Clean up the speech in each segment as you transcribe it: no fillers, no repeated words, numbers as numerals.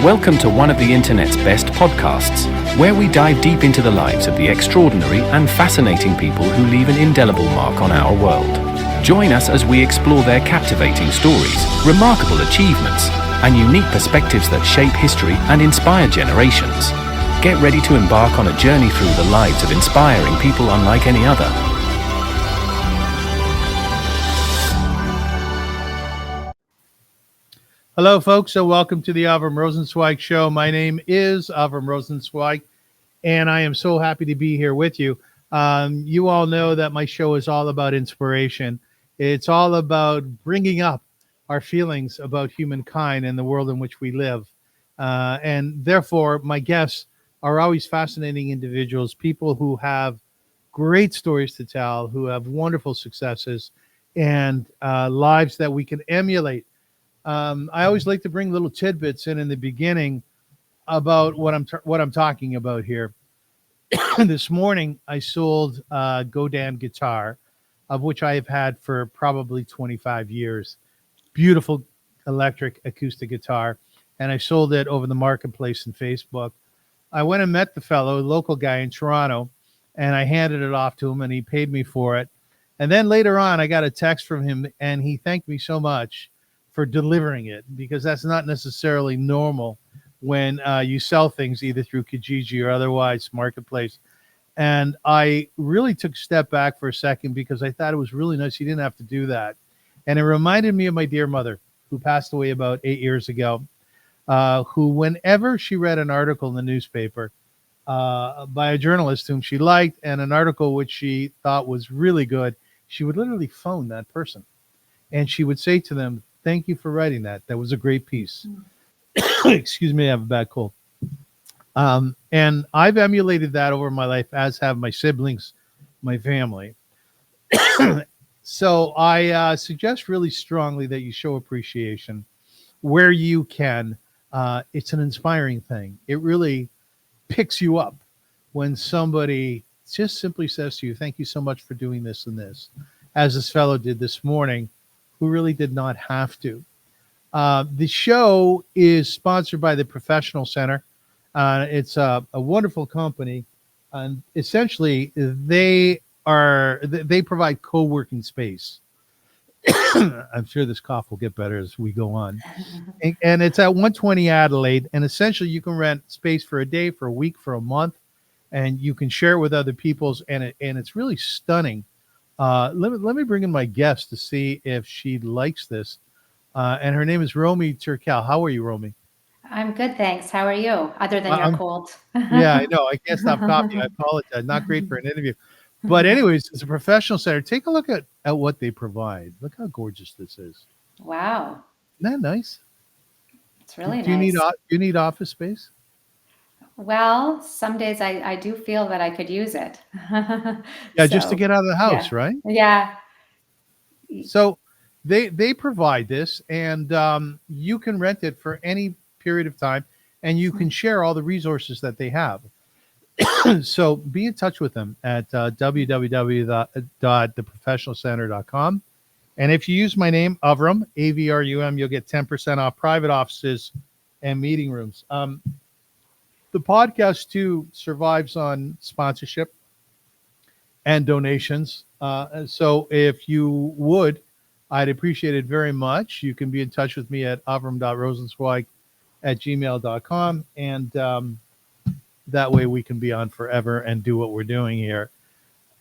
Welcome to one of the internet's best podcasts, where we dive deep into the lives of the extraordinary and fascinating people who leave an indelible mark on our world. Join us as we explore their captivating stories, remarkable achievements, and unique perspectives that shape history and inspire generations. Get ready to embark on a journey through the lives of inspiring people unlike any other. Hello, folks, and welcome to the Avrum Rosensweig Show. My name is Avrum Rosensweig, and I am so happy to be here with you. You all know that my show is all about inspiration. It's all about bringing up our feelings about humankind and the world in which we live. And therefore, my guests are always fascinating individuals, people who have great stories to tell, who have wonderful successes, and lives that we can emulate. I always like to bring little tidbits in the beginning about what I'm talking about here. This morning, I sold a Godin guitar, of which I have had for probably 25 years. Beautiful electric acoustic guitar, and I sold it over the marketplace in Facebook. I went and met the fellow, a local guy in Toronto, and I handed it off to him, and he paid me for it. And then later on, I got a text from him, and he thanked me so much for delivering it, because that's not necessarily normal when you sell things either through Kijiji or otherwise marketplace. And I really took a step back for a second because I thought it was really nice. He didn't have to do that. And it reminded me of my dear mother, who passed away about 8 years ago, who whenever she read an article in the newspaper by a journalist whom she liked and an article which she thought was really good, she would literally phone that person. And she would say to them, "Thank you for writing that. That was a great piece." Excuse me, I have a bad cold. And I've emulated that over my life, as have my siblings, my family. So I suggest really strongly that you show appreciation where you can. It's an inspiring thing. It really picks you up when somebody just simply says to you, "Thank you so much for doing this and this," as this fellow did this morning, who really did not have to. The show is sponsored by the Professional Center. It's a wonderful company, and essentially they provide co-working space. I'm sure this cough will get better as we go on. And it's at 120 Adelaide, and essentially you can rent space for a day, for a week, for a month, and you can share it with other people's, and it's really stunning. Let me bring in my guest to see if she likes this. And her name is Romy Terkel. How are you, Romy? I'm good, thanks. How are you? Other than your cold. Yeah, I know. I can't stop coughing. I apologize. Not great for an interview. But anyways, it's a professional center. Take a look at what they provide. Look how gorgeous this is. Wow. Isn't that nice? It's really Do nice. you need office space? Well, some days I do feel that I could use it. Yeah, just to get out of the house, yeah. right? Yeah. So they provide this, and you can rent it for any period of time, and you can share all the resources that they have. So be in touch with them at www.theprofessionalcenter.com. And if you use my name, Avrum, Avrum, you'll get 10% off private offices and meeting rooms. The podcast, too, survives on sponsorship and donations. So if you would, I'd appreciate it very much. You can be in touch with me at avrum.rosensweig@gmail.com. And that way we can be on forever and do what we're doing here.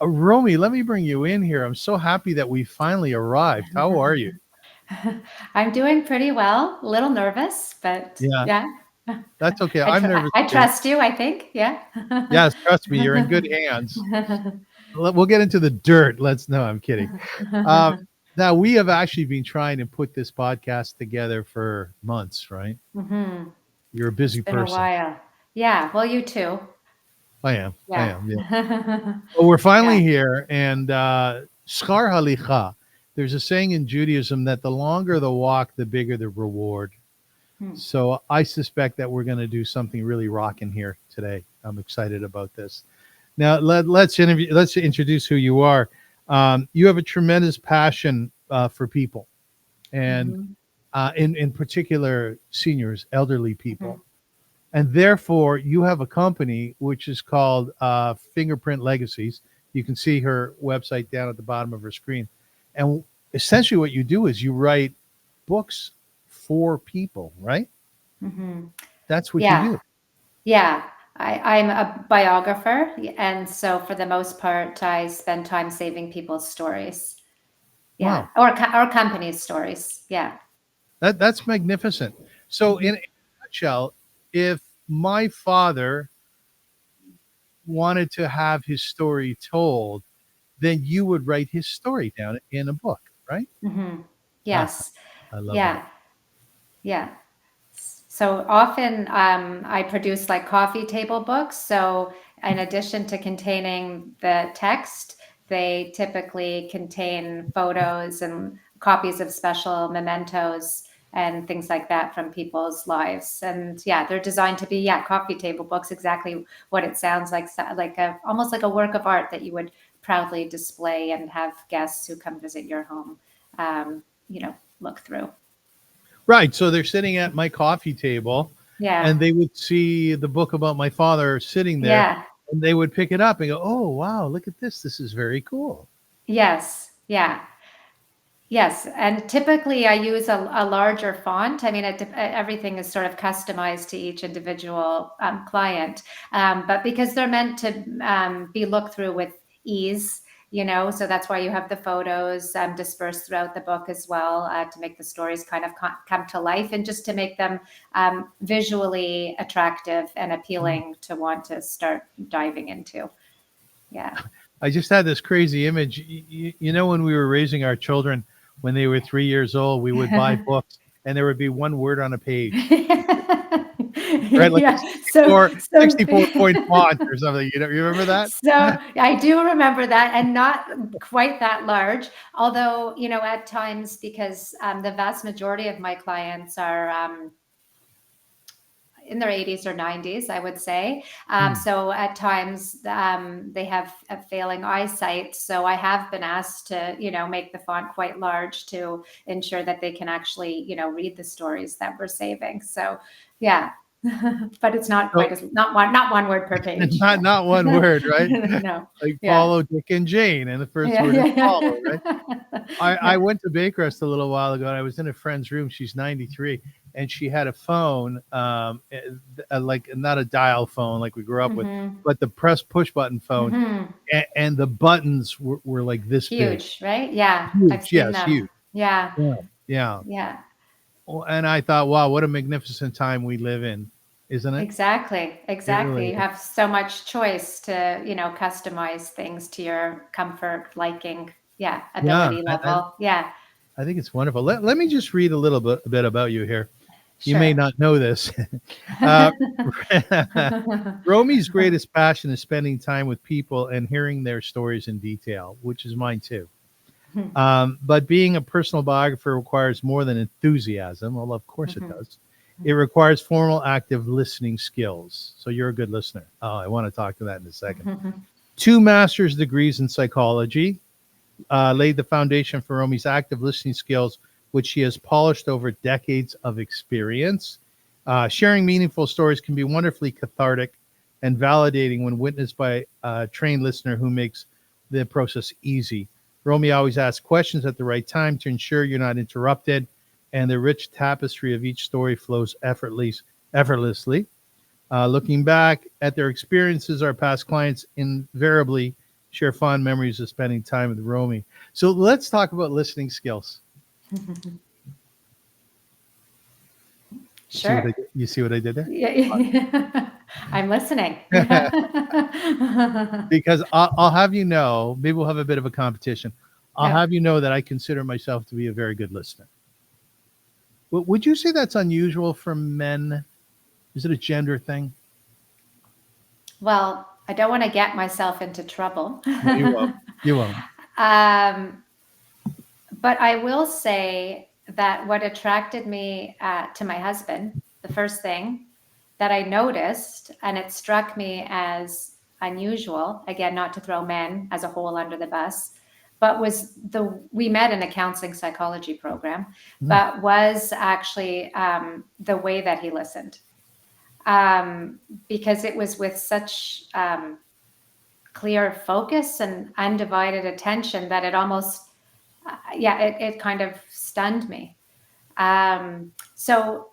Romy, let me bring you in here. I'm so happy that we finally arrived. How are you? I'm doing pretty well. A little nervous, but yeah. That's okay. I'm nervous. I trust you, I think. Yeah. Yes, trust me. You're in good hands. We'll get into the dirt. No, I'm kidding. Now, we have actually been trying to put this podcast together for months, right? Mm-hmm. You're a busy person. It's been a while. Yeah. Well, you too. I am. Yeah. Well, we're finally here, and schar halicha. There's a saying in Judaism that the longer the walk, the bigger the reward. So I suspect that we're going to do something really rocking here today. I'm excited about this. Now, let's introduce who you are. You have a tremendous passion for people, and in particular, seniors, elderly people. And therefore, you have a company which is called Fingerprint Legacies. You can see her website down at the bottom of her screen. And essentially what you do is you write books for people, right? Mm-hmm. That's what you Yeah. do. Yeah. I'm a biographer. And so for the most part, I spend time saving people's stories. Yeah. Wow. Or companies' stories. Yeah. That's magnificent. So Mm-hmm. in a nutshell, if my father wanted to have his story told, then you would write his story down in a book, right? Mm-hmm. Ah, Yes. I love that. Yeah. Yeah. So often I produce like coffee table books. So in addition to containing the text, they typically contain photos and copies of special mementos and things like that from people's lives. And yeah, they're designed to be, coffee table books, exactly what it sounds like almost like a work of art that you would proudly display and have guests who come visit your home, look through. Right. So they're sitting at my coffee table Yeah. and they would see the book about my father sitting there Yeah. and they would pick it up and go, oh, wow, look at this. This is very cool. Yes. Yeah. Yes. And typically I use a larger font. I mean, everything is sort of customized to each individual client. But because they're meant to be looked through with ease, so that's why you have the photos dispersed throughout the book as well, to make the stories kind of come to life and just to make them visually attractive and appealing to want to start diving into. Yeah. I just had this crazy image. When we were raising our children, when they were 3 years old, we would buy books and there would be one word on a page, right? Like a Yeah. 64-point font or something. You remember that? So I do remember that, and not quite that large. Although, at times, because the vast majority of my clients are in their 80s or 90s, I would say. So at times they have a failing eyesight. So I have been asked to, make the font quite large to ensure that they can actually, read the stories that we're saving. So yeah, but it's not So quite as not one word per page. not one word, right? No. Like Yeah. follow Dick and Jane, and the first Yeah. word is Yeah. follow, right? I Yeah. went to Bakerest a little while ago, and I was in a friend's room. She's 93, and she had a phone, like not a dial phone like we grew up with, Mhm. but the press push button phone, Mhm. and the buttons were like this big, Huge, right? Yeah, I've huge, seen yes, them. huge, Yeah. yeah, yeah. Yeah. Well, and I thought, wow, what a magnificent time we live in, isn't it? Exactly. It really Exactly. You is. have so much choice to, customize things to your comfort, liking, Yeah, ability level. Yeah, I think it's wonderful. Let me just read a bit about you here. You may sure. not know this. uh, Romy's greatest passion is spending time with people and hearing their stories in detail, which is mine too. But being a personal biographer requires more than enthusiasm. Well, of course it does. It requires formal, active listening skills. So you're a good listener. Oh, I want to talk to that in a second. 2 master's degrees in psychology laid the foundation for Romy's active listening skills, which she has polished over decades of experience. Sharing meaningful stories can be wonderfully cathartic and validating when witnessed by a trained listener who makes the process easy. Romy always asks questions at the right time to ensure you're not interrupted, and the rich tapestry of each story flows effortlessly. Looking back at their experiences, our past clients invariably share fond memories of spending time with Romy. So let's talk about listening skills. Sure. You see what I did there? Yeah. I'm listening. Because I'll have you know, maybe we'll have a bit of a competition. I'll Yeah. have you know that I consider myself to be a very good listener. Would you say that's unusual for men? Is it a gender thing? Well, I don't want to get myself into trouble. No, you won't. You won't. Um, But I will say that what attracted me to my husband, the first thing that I noticed, and it struck me as unusual, again, not to throw men as a whole under the bus, but we met in a counseling psychology program, Mm. but was actually the way that he listened. because it was with such clear focus and undivided attention that it almost, it kind of stunned me. So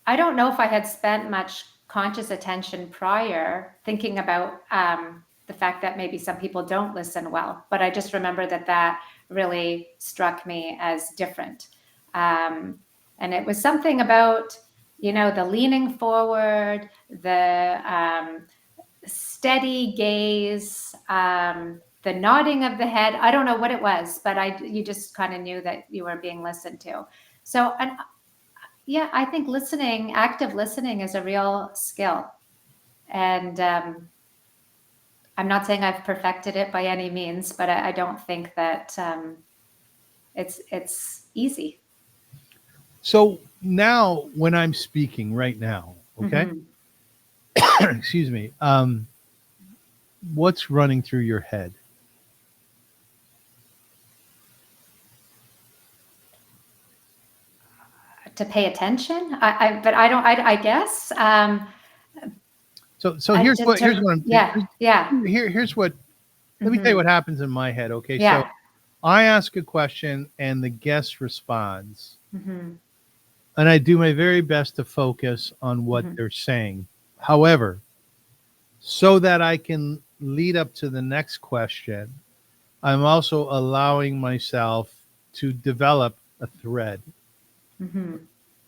I don't know if I had spent much conscious attention prior thinking about the fact that maybe some people don't listen well, but I just remember that really struck me as different. And it was something about, the leaning forward, the steady gaze, the nodding of the head. I don't know what it was, but you just kind of knew that you were being listened to. So, and yeah, I think active listening is a real skill. And I'm not saying I've perfected it by any means, but I don't think that it's easy. So now when I'm speaking right now, okay, excuse me, what's running through your head? To pay attention, I guess. So here's what I'm. Here's what. Let me tell you what happens in my head. Okay, so I ask a question and the guest responds, and I do my very best to focus on what they're saying. However, so that I can lead up to the next question, I'm also allowing myself to develop a thread.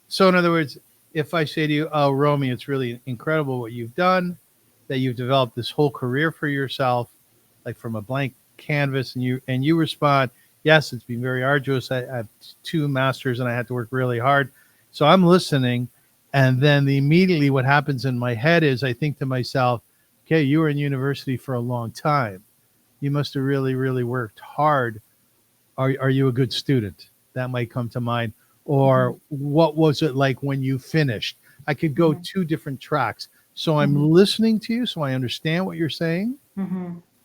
So in other words, if I say to you, "Oh, Romy, it's really incredible what you've done, that you've developed this whole career for yourself, like from a blank canvas," and you respond, "Yes, it's been very arduous. I have 2 masters and I had to work really hard." So I'm listening, and then immediately what happens in my head is I think to myself, "Okay, you were in university for a long time. You must have really, really worked hard. Are you a good student?" That might come to mind. Or what was it like when you finished? I could go 2 different tracks. So I'm listening to you, so I understand what you're saying,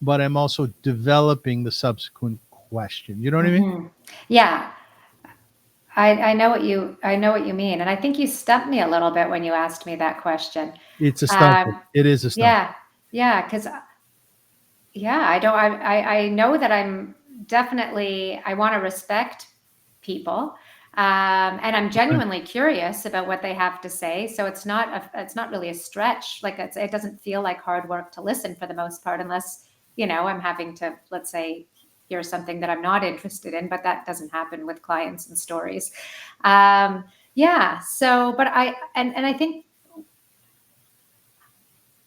but I'm also developing the subsequent question. You know what I mean? Yeah, I know what you mean, and I think you stumped me a little bit when you asked me that question. It's a stumper. It is a stumper. Because I know that I want to respect people. And I'm genuinely curious about what they have to say. So it's not really a stretch. Like it doesn't feel like hard work to listen for the most part, unless, I'm having to, let's say, hear something that I'm not interested in, but that doesn't happen with clients and stories. So, but I think,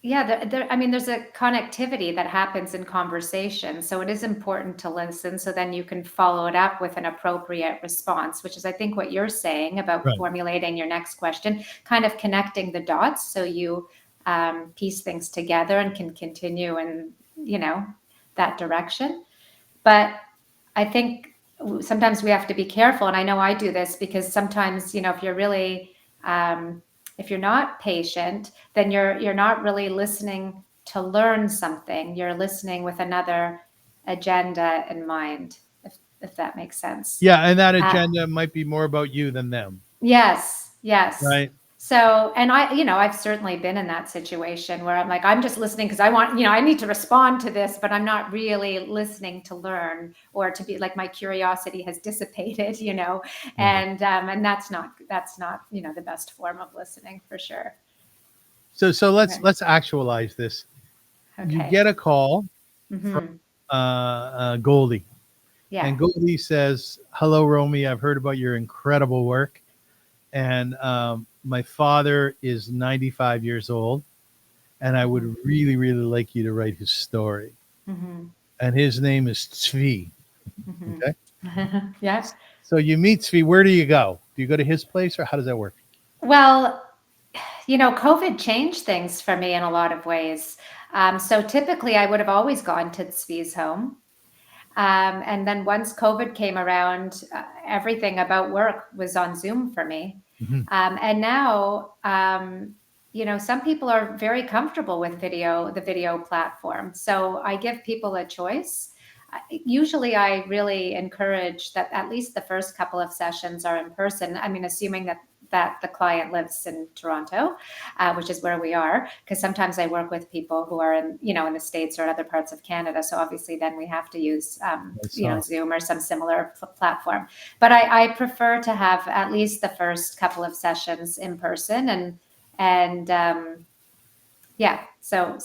there's a connectivity that happens in conversation. So it is important to listen. So then you can follow it up with an appropriate response, which is, I think, what you're saying about formulating your next question, kind of connecting the dots. So you piece things together and can continue in, that direction. But I think sometimes we have to be careful. And I know I do this because sometimes, if you're really, if you're not patient, then you're not really listening to learn something. You're listening with another agenda in mind, if that makes sense. Yeah, and that agenda might be more about you than them. Yes. Right. So, and I've certainly been in that situation where I'm like, I'm just listening because I want, I need to respond to this, but I'm not really listening to learn or to be like, my curiosity has dissipated, and that's not, the best form of listening for sure. So let's actualize this. Okay. You get a call from Goldie. Yeah. And Goldie says, "Hello, Romy. I've heard about your incredible work. And my father is 95 years old, and I would really, really like you to write his story. And his name is Tzvi." Okay. Yeah. So you meet Tzvi. Where do you go? Do you go to his place, or how does that work? Well, COVID changed things for me in a lot of ways. So typically I would have always gone to Tzvi's home. And then once COVID came around, everything about work was on Zoom for me. And now, some people are very comfortable with the video platform. So I give people a choice. Usually I really encourage that at least the first couple of sessions are in person. I mean, assuming that that the client lives in Toronto, which is where we are, because sometimes I work with people who are in the States or other parts of Canada. So obviously then we have to use, Zoom or some similar platform. But I prefer to have at least the first couple of sessions in person, and so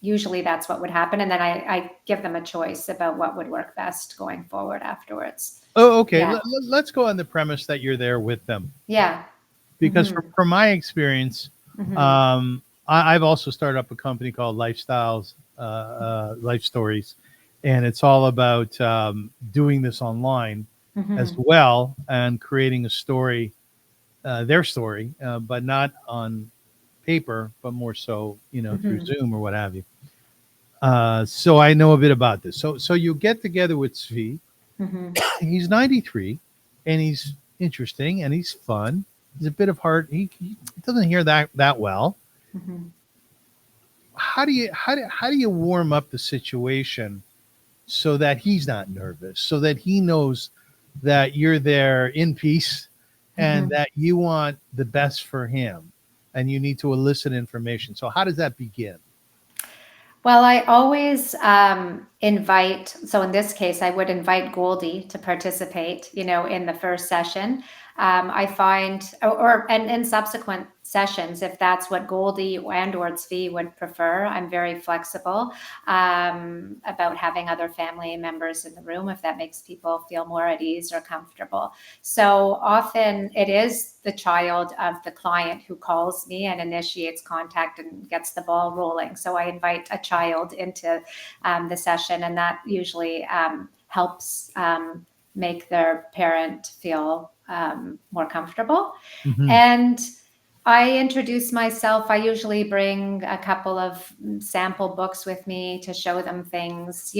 usually that's what would happen. And then I give them a choice about what would work best going forward afterwards. Oh, okay. Yeah. Let's go on the premise that you're there with them. Yeah. Because Mhm. from my experience, Mhm. I've also started up a company called Life Stories, and it's all about doing this online as Mhm. well and creating a story, their story, but not on paper, but more so, through Mhm. Zoom or what have you. So I know a bit about this. So you get together with Zvi. Mhm. He's 93, and he's interesting, and he's fun. He's a bit of heart. He doesn't hear that well. Mhm. How do you warm up the situation so that he's not nervous, so that he knows that you're there in peace and Mhm. that you want the best for him, and you need to elicit information. So how does that begin? Well, I always invite, so in this case, I would invite Goldie to participate, in the first session. I find, and in subsequent sessions, if that's what Goldie and or Tzvi would prefer, I'm very flexible about having other family members in the room if that makes people feel more at ease or comfortable. So often it is the child of the client who calls me and initiates contact and gets the ball rolling. So I invite a child into the session, and that usually helps make their parent feel more comfortable. Mhm. And I introduce myself. I usually bring a couple of sample books with me to show them things.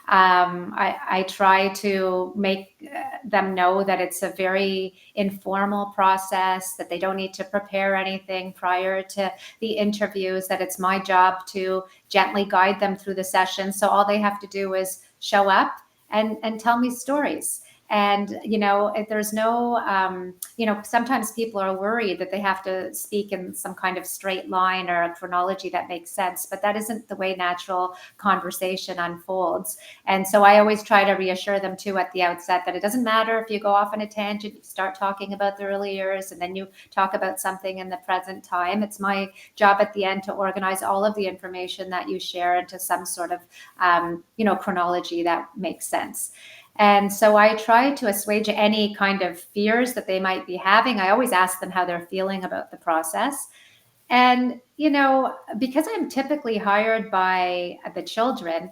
I try to make them know that it's a very informal process, that they don't need to prepare anything prior to the interviews, that it's my job to gently guide them through the session. So all they have to do is show up and tell me stories. And if there's no sometimes people are worried that they have to speak in some kind of straight line or a chronology that makes sense, but that isn't the way natural conversation unfolds. And so I always try to reassure them too at the outset that it doesn't matter if you go off on a tangent, you start talking about the early years, and then you talk about something in the present time. It's my job at the end to organize all of the information that you share into some sort of chronology that makes sense. And so I try to assuage any kind of fears that they might be having. I always ask them how they're feeling about the process. And, because I'm typically hired by the children,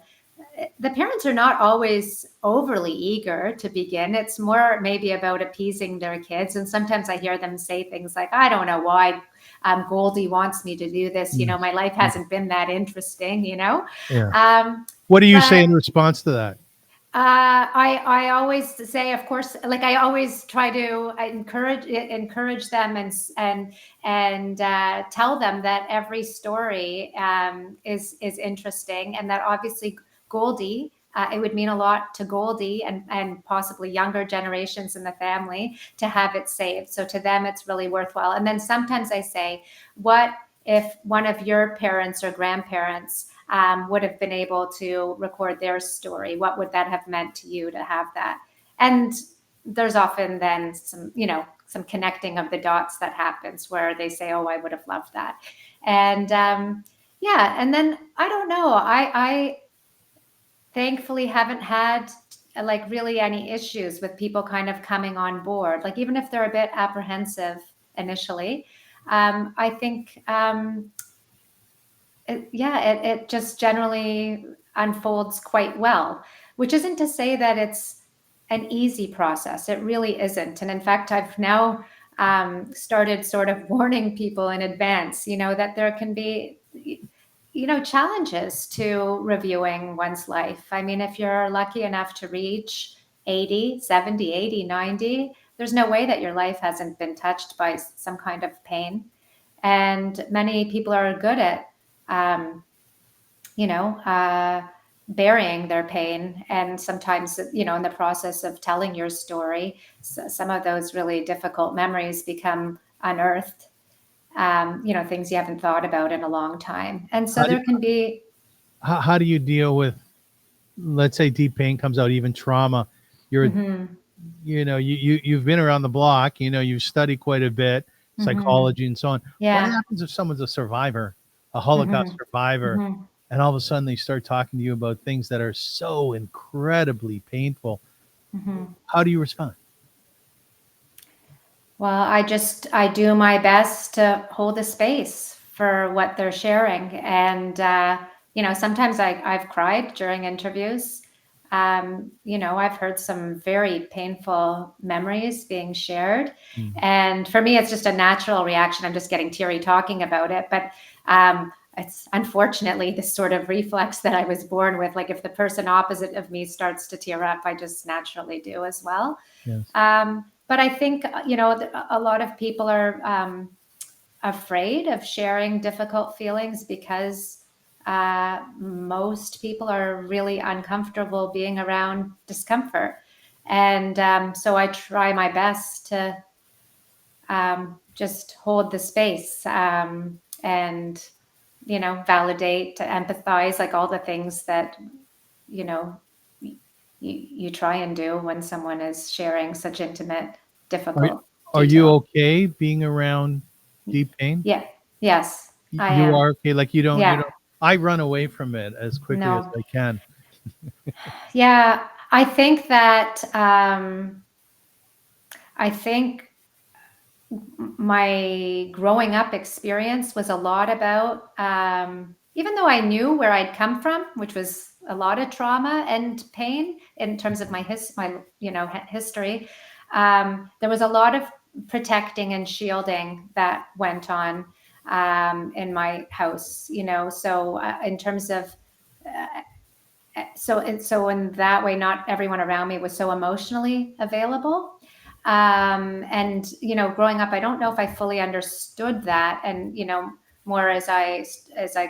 the parents are not always overly eager to begin. It's more maybe about appeasing their kids. And sometimes I hear them say things like, I don't know why Goldie wants me to do this. Mm. My life hasn't been that interesting, Yeah. Um, What do you say but in response to that? I always say, of course, like I always try to encourage them and tell them that every story is interesting, and that obviously Goldie. It would mean a lot to Goldie and possibly younger generations in the family to have it saved. So to them, it's really worthwhile. And then sometimes I say, what if one of your parents or grandparents would have been able to record their story? What would that have meant to you to have that? And there's often then some connecting of the dots that happens where they say, oh, I would have loved that. And and then I don't know. I thankfully haven't had like really any issues with people kind of coming on board. Like even if they're a bit apprehensive initially, I think it just generally unfolds quite well, which isn't to say that it's an easy process. It really isn't. And in fact, I've now started sort of warning people in advance, that there can be, challenges to reviewing one's life. I mean, if you're lucky enough to reach 80, 70, 80, 90, there's no way that your life hasn't been touched by some kind of pain. And many people are good at um, burying their pain. And sometimes, in the process of telling your story, some of those really difficult memories become unearthed, things you haven't thought about in a long time. And so How do, there can be, how do you deal with, let's say, deep pain comes out, even trauma? You're, mhm, you've been around the block, you've studied quite a bit, mhm, psychology and so on. What yeah, happens if someone's a survivor, a Holocaust mhm, survivor, mhm. and all of a sudden they start talking to you about things that are so incredibly painful? Mhm. How do you respond? Well, I do my best to hold a space for what they're sharing. And, sometimes I've cried during interviews. I've heard some very painful memories being shared. Mm. And for me, it's just a natural reaction. I'm just getting teary talking about it. But it's unfortunately this sort of reflex that I was born with. Like if the person opposite of me starts to tear up, I just naturally do as well. Yes. But I think, a lot of people are afraid of sharing difficult feelings because most people are really uncomfortable being around discomfort. And so I try my best to just hold the space and, validate, to empathize, like all the things that, you know, you try and do when someone is sharing such intimate, Are, difficult are you detail. okay being around deep pain? Yeah. Yes, I You am. are okay. Like you Yeah. don't, I run away from it as quickly as No. I can. Yeah. I think my growing up experience was a lot about, even though I knew where I'd come from, which was a lot of trauma and pain in terms of history. There was a lot of protecting and shielding that went on in my house. So in terms of so in that way, not everyone around me was so emotionally available. And growing up, I don't know if I fully understood that. And more as I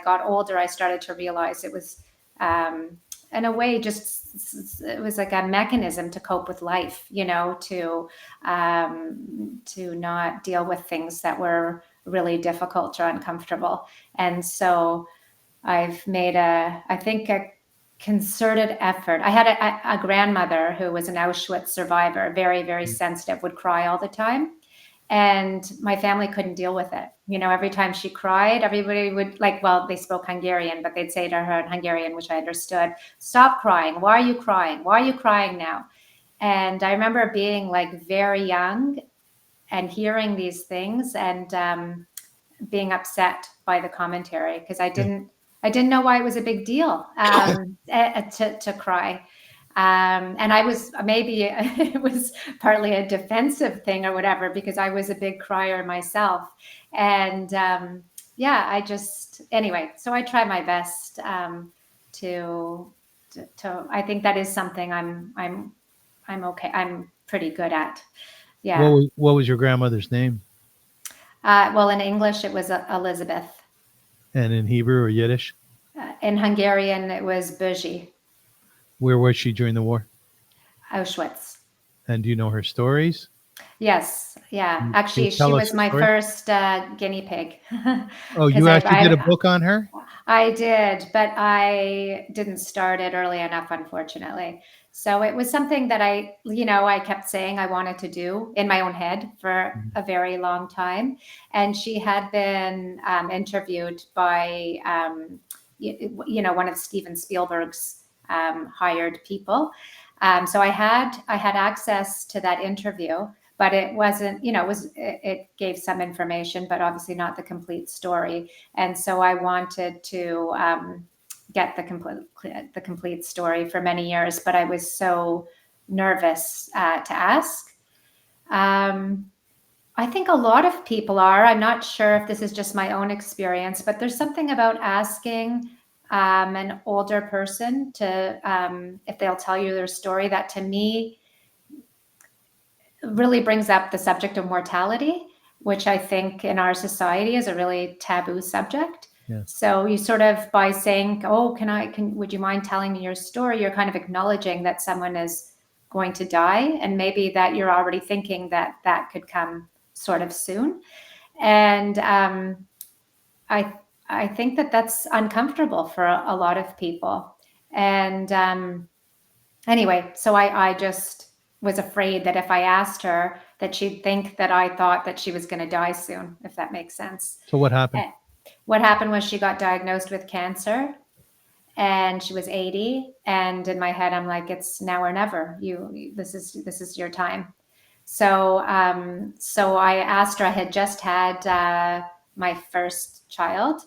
got older, I started to realize it was, in a way, just it was like a mechanism to cope with life. To not deal with things that were really difficult or uncomfortable. And so I've made I think, a concerted effort. I had a grandmother who was an Auschwitz survivor, very, very sensitive, would cry all the time. And my family couldn't deal with it. Every time she cried, everybody would well, they spoke Hungarian, but they'd say to her in Hungarian, which I understood, "Stop crying. Why are you crying? Why are you crying now?" And I remember being very young and hearing these things and being upset by the commentary because Yeah. I didn't know why it was a big deal to cry. And I was maybe it was partly a defensive thing or whatever because I was a big crier myself. And yeah, anyway. So I try my best to I think that is something I'm okay. I'm pretty good at. Yeah. What was your grandmother's name? Well, in English, it was Elizabeth. And in Hebrew or Yiddish? In Hungarian, it was Buzi, Where was she during the war? Auschwitz. And do you know her stories? Yes, yeah. Can you Actually, she tell us was her my story? first guinea pig Oh, because you actually did a book on her? I did, but I didn't start it early enough, unfortunately. So it was something that I kept saying I wanted to do in my own head for Mhm. a very long time. And she had been interviewed by, one of Steven Spielberg's hired people. So I had access to that interview, but it wasn't, it gave some information, but obviously not the complete story. And so I wanted to get the complete story for many years, but I was so nervous to ask. Um, I think a lot of people are. I'm not sure if this is just my own experience, but there's something about asking an older person to if they'll tell you their story that to me really brings up the subject of mortality, which I think in our society is a really taboo subject. Yes. So you sort of, by saying, "Oh, would you mind telling me your story?" You're kind of acknowledging that someone is going to die, and maybe that you're already thinking that that could come sort of soon. And I think that that's uncomfortable for a lot of people. And anyway, so I just was afraid that if I asked her, that she'd think that I thought that she was going to die soon, if that makes sense. So what happened? What happened was she got diagnosed with cancer, and she was 80. And in my head, I'm like, it's now or never. This is your time. So I asked her. I had just had my first child,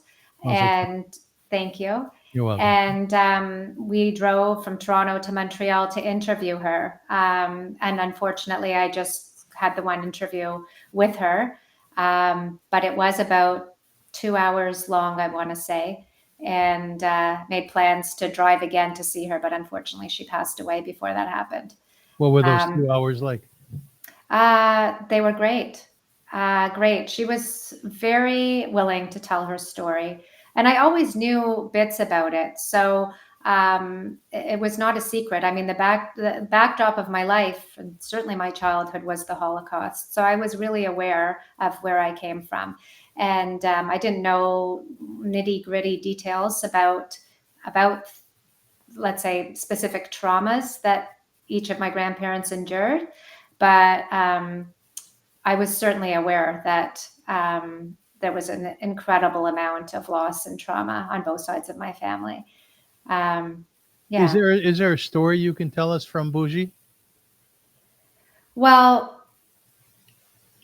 and thank you. You're welcome. And we drove from Toronto to Montreal to interview her. And unfortunately, I just had the one interview with her. But it was about 2 hours long, I want to say, and made plans to drive again to see her. But unfortunately, she passed away before that happened. What were those 2 hours like? They were great. Great. She was very willing to tell her story. And I always knew bits about it. So it was not a secret. I mean, the backdrop of my life, and certainly my childhood, was the Holocaust. So I was really aware of where I came from. And I didn't know nitty-gritty details about, let's say, specific traumas that each of my grandparents endured. But I was certainly aware that there was an incredible amount of loss and trauma on both sides of my family. Yeah. Is there a story you can tell us from Bougie? Well,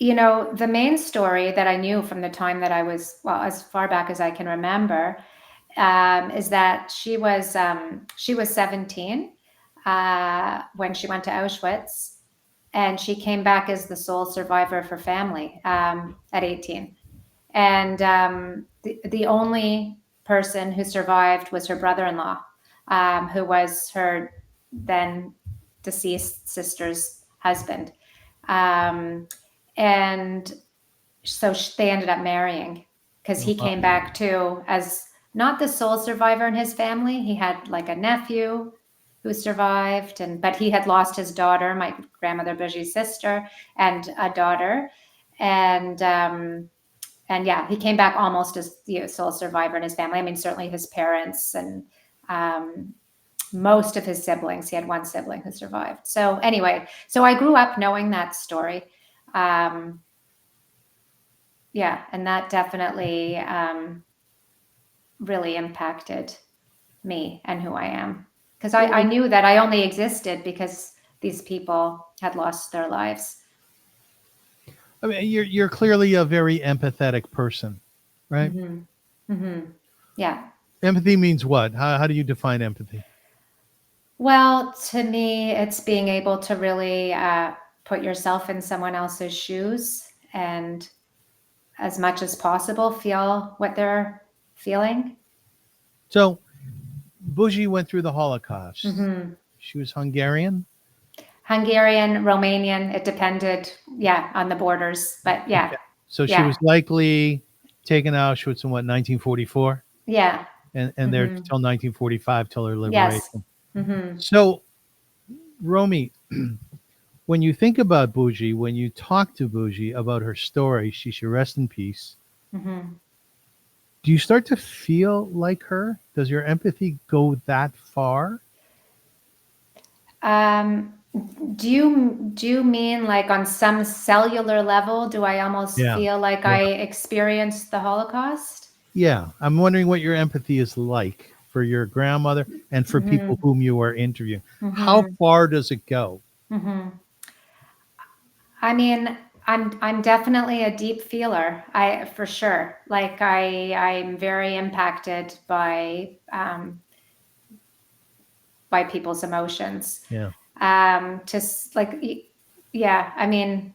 the main story that I knew from the time that I was, well, as far back as I can remember, is that she was 17 when she went to Auschwitz, and she came back as the sole survivor of her family at 18. And the only person who survived was her brother-in-law, who was her then deceased sister's husband. And so they ended up marrying, because he came back too as not the sole survivor in his family. He had like a nephew who survived, but he had lost his daughter, my grandmother Bougie's sister, and a daughter. And yeah, he came back almost as the sole survivor in his family. I mean, certainly his parents and most of his siblings. He had one sibling who survived. So anyway, so I grew up knowing that story. Yeah, and that definitely really impacted me and who I am. Because I knew that I only existed because these people had lost their lives. I mean, you're clearly a very empathetic person, right? Mm-hmm. Mm-hmm. Yeah. Empathy means what? How do you define empathy? Well, to me, it's being able to really put yourself in someone else's shoes, and as much as possible feel what they're feeling. So Bougie went through the Holocaust. Mm-hmm. She was Hungarian? Hungarian, Romanian, it depended, on the borders, but yeah. Okay. So she was likely taken out Auschwitz in what, 1944? Yeah. And there till 1945, till her liberation. Yes. Mm-hmm. So, Romy, when you think about Bougie, when you talk to Bougie about her story, she should rest in peace. Mm-hmm. Do you start to feel like her? Does your empathy go that far? Do you mean like on some cellular level? Do I almost feel like I experienced the Holocaust? Yeah, I'm wondering what your empathy is like for your grandmother and for people whom you are interviewing. Mm-hmm. How far does it go? Mm-hmm. I mean, I'm definitely a deep feeler. For sure. Like I'm very impacted by people's emotions. Yeah. I mean,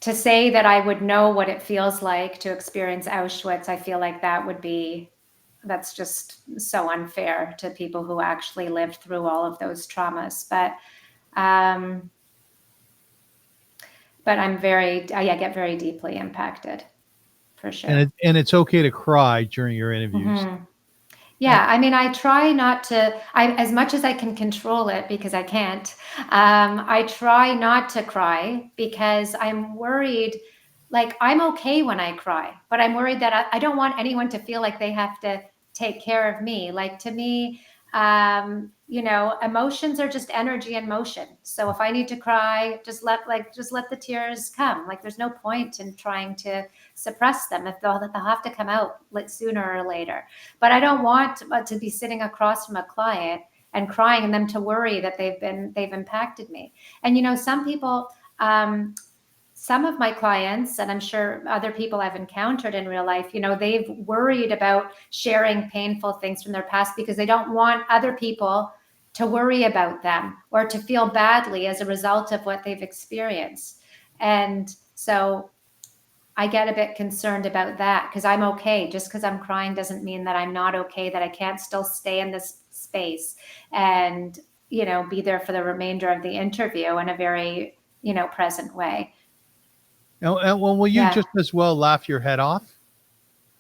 to say that I would know what it feels like to experience Auschwitz, I feel like that's just so unfair to people who actually lived through all of those traumas. But I'm I get very deeply impacted, for sure. And it's okay to cry during your interviews. Mm-hmm. Yeah, I mean, I try not to, as much as I can control it, because I can't, I try not to cry because I'm worried, like, I'm okay when I cry, but I'm worried that I don't want anyone to feel like they have to take care of me. Like, to me, emotions are just energy in motion. So if I need to cry, just let the tears come. Like, there's no point in trying to suppress them if they'll have to come out like sooner or later. But I don't want to be sitting across from a client and crying and them to worry that they've impacted me. And some people, some of my clients, and I'm sure other people I've encountered in real life, they've worried about sharing painful things from their past because they don't want other people to worry about them or to feel badly as a result of what they've experienced. And so I get a bit concerned about that because I'm okay. Just because I'm crying doesn't mean that I'm not okay, that I can't still stay in this space and, be there for the remainder of the interview in a very, present way. And well, will you Yeah. just as well laugh your head off?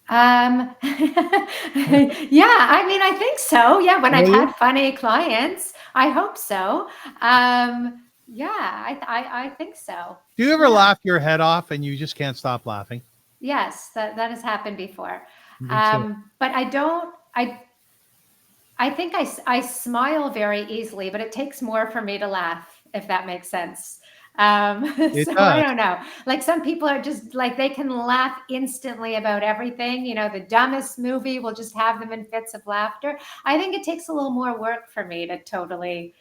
Yeah, I mean, I think so. Yeah, when I've Will you? had funny clients, I hope so. Yeah, I think so. Do you ever Yeah. laugh your head off and you just can't stop laughing? Yes, that has happened before. Me too. But I think I smile very easily, but it takes more for me to laugh, if that makes sense. It So I does. don't know. Like, some people are just like, they can laugh instantly about everything. The dumbest movie will just have them in fits of laughter. I think it takes a little more work for me to totally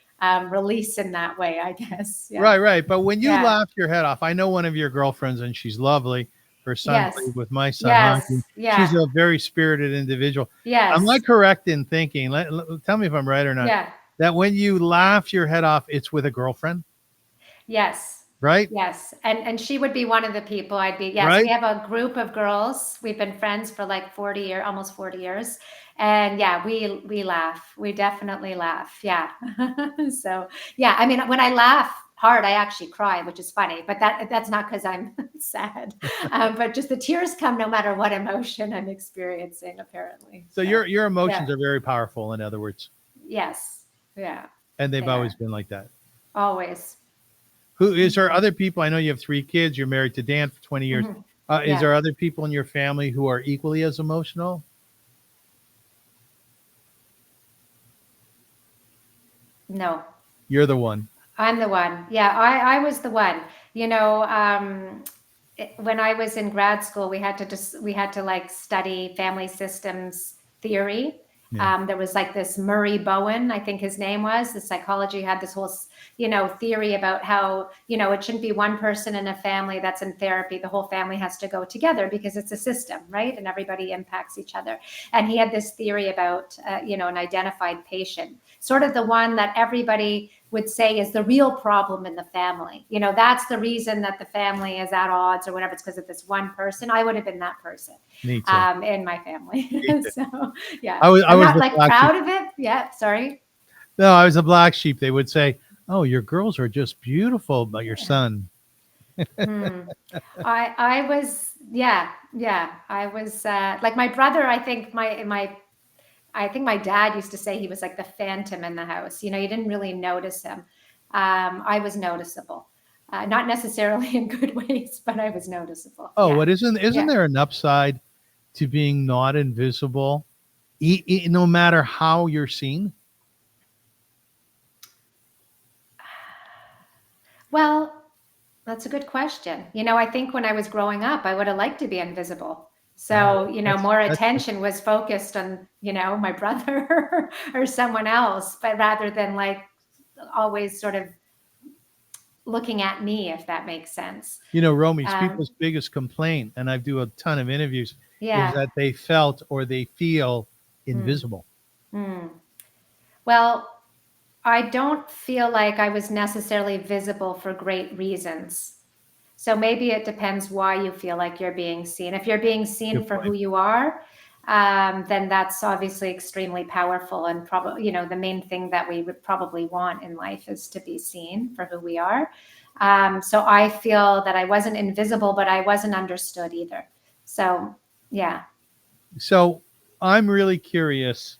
release in that way, I guess. Yeah. Right, right. But when you Yeah. laugh your head off, I know one of your girlfriends, and she's lovely. Her son Yes. played with my son, Honky. Yes. She's Yeah. a very spirited individual. Am I Yes. correct in thinking? Tell me if I'm right or not. Yeah. That when you laugh your head off, it's with a girlfriend, Yes. right? Yes. And she would be one of the people I'd be. Yes, we Right. have a group of girls. We've been friends for like 40 years, almost 40 years. And yeah, we laugh. We definitely laugh. Yeah. So, yeah, I mean, when I laugh hard, I actually cry, which is funny, but that's not because I'm sad. But just the tears come no matter what emotion I'm experiencing, apparently. So So, your yeah. emotions are very powerful. In other words, Yes. Yeah. and they've They always are. been like that. Always. Who is there? Mhm. Other people? I know you have 3 kids. You're married to Dan for 20 years. Mhm. Is there Yeah. other people in your family who are equally as emotional? No. You're the one. I'm the one. Yeah, I was the one. When I was in grad school, we had to like study family systems theory. Yeah. There was like this Murray Bowen, I think his name was. The psychology had this whole, theory about how, it shouldn't be one person in a family that's in therapy. The whole family has to go together because it's a system, right? And everybody impacts each other. And he had this theory about, an identified patient, sort of the one that everybody would say is the real problem in the family. That's the reason that the family is at odds or whatever. It's because of this one person. I would have been that person Me too. in my family. Me too. So, yeah, I I'm was not the like black sheep. proud of it. Yeah, sorry. No, I was a black sheep. They would say, "Oh, your girls are just beautiful, but your Yeah. son." Hmm. I was, yeah. I was like my brother. I think my dad used to say he was like the phantom in the house. You didn't really notice him. I was noticeable, not necessarily in good ways, but I was noticeable. Oh, Yeah, what isn't yeah. there an upside to being not invisible, no matter how you're seen? Well, that's a good question. I think when I was growing up, I would have liked to be invisible. Ah, So, more that's attention was focused on, my brother or someone else, but rather than like always sort of looking at me, if that makes sense. Romy's Um, people's biggest complaint, and I do a ton of interviews, is yeah. that they felt or they feel Hmm. invisible. Hmm. Well, I don't feel like I was necessarily visible for great reasons. So maybe it depends why you feel like you're being seen. If you're being seen Good for who point. you are, then that's obviously extremely powerful. And probably, the main thing that we would probably want in life is to be seen for who we are. So I feel that I wasn't invisible, but I wasn't understood either. So, yeah. So I'm really curious.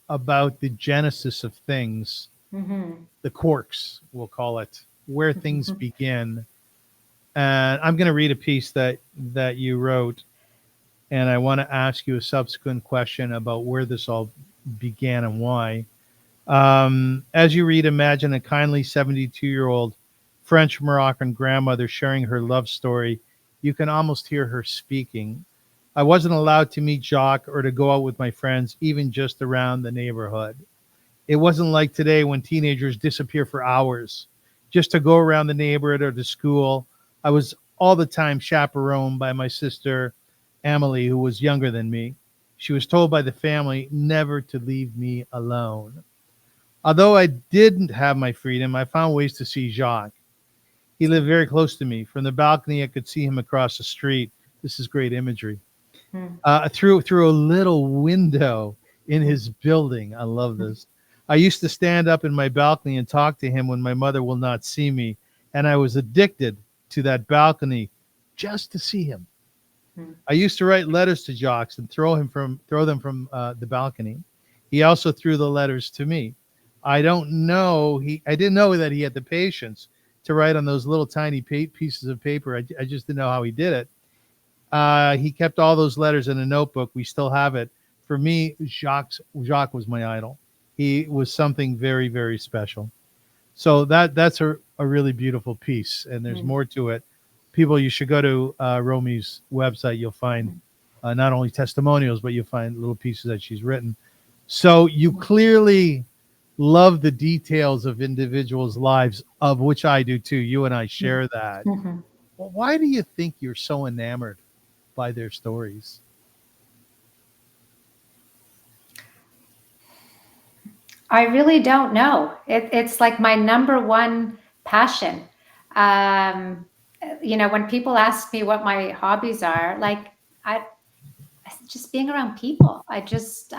about the genesis of things, the quirks, we'll call it, where things begin. And I'm going to read a piece that you wrote, and I want to ask you a subsequent question about where this all began and why. As you read, imagine a kindly 72-year-old French Moroccan grandmother sharing her love story. You can almost hear her speaking. I wasn't allowed to meet Jacques or to go out with my friends, even just around the neighborhood. It wasn't like today when teenagers disappear for hours just to go around the neighborhood or to school. I was all the time chaperoned by my sister, Amelie, who was younger than me. She was told by the family never to leave me alone. Although I didn't have my freedom, I found ways to see Jacques. He lived very close to me. From the balcony, I could see him across the street. This is great imagery. Through a little window in his building. I love this. I used to stand up in my balcony and talk to him when my mother will not see me, and I was addicted to that balcony just to see him. I used to write letters to Jacques and throw them from the balcony. He also threw the letters to me. I didn't know that he had the patience to write on those little tiny pieces of paper. I just didn't know how he did it. He kept all those letters in a notebook. We still have it. For me, Jacques was my idol. He was something very, very special. So that's a really beautiful piece, and there's more to it. People, you should go to Romy's website. You'll find not only testimonials, but you'll find little pieces that she's written. So you clearly love the details of individuals' lives, of which I do too. You and I share that. Well, why do you think you're so enamored by their stories? I really don't know. It's like my number one passion. When people ask me what my hobbies are, like I just being around people. I just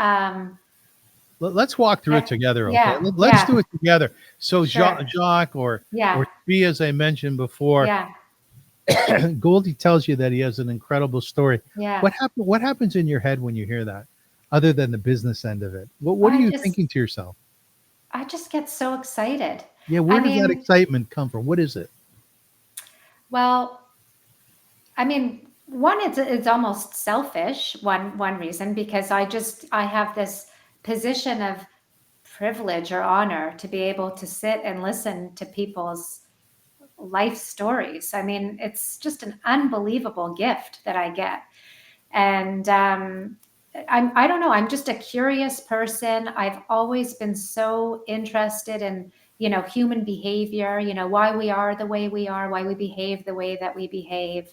Let's walk through it together, okay? yeah, Let's do it together. So sure. Jacques or Yeah, T, as I mentioned before, yeah, Goldie tells you that he has an incredible story. yeah. What happens in your head when you hear that, other than the business end of it? What are you thinking to yourself? I just get so excited. Yeah, I where does that mean, excitement come from? What is it? well, I mean, one, it's almost selfish. One reason, because I have this position of privilege or honor to be able to sit and listen to people's life stories. I mean, it's just an unbelievable gift that I get. And I don't know, I'm just a curious person. I've always been so interested in, human behavior, why we are the way we are, why we behave the way that we behave.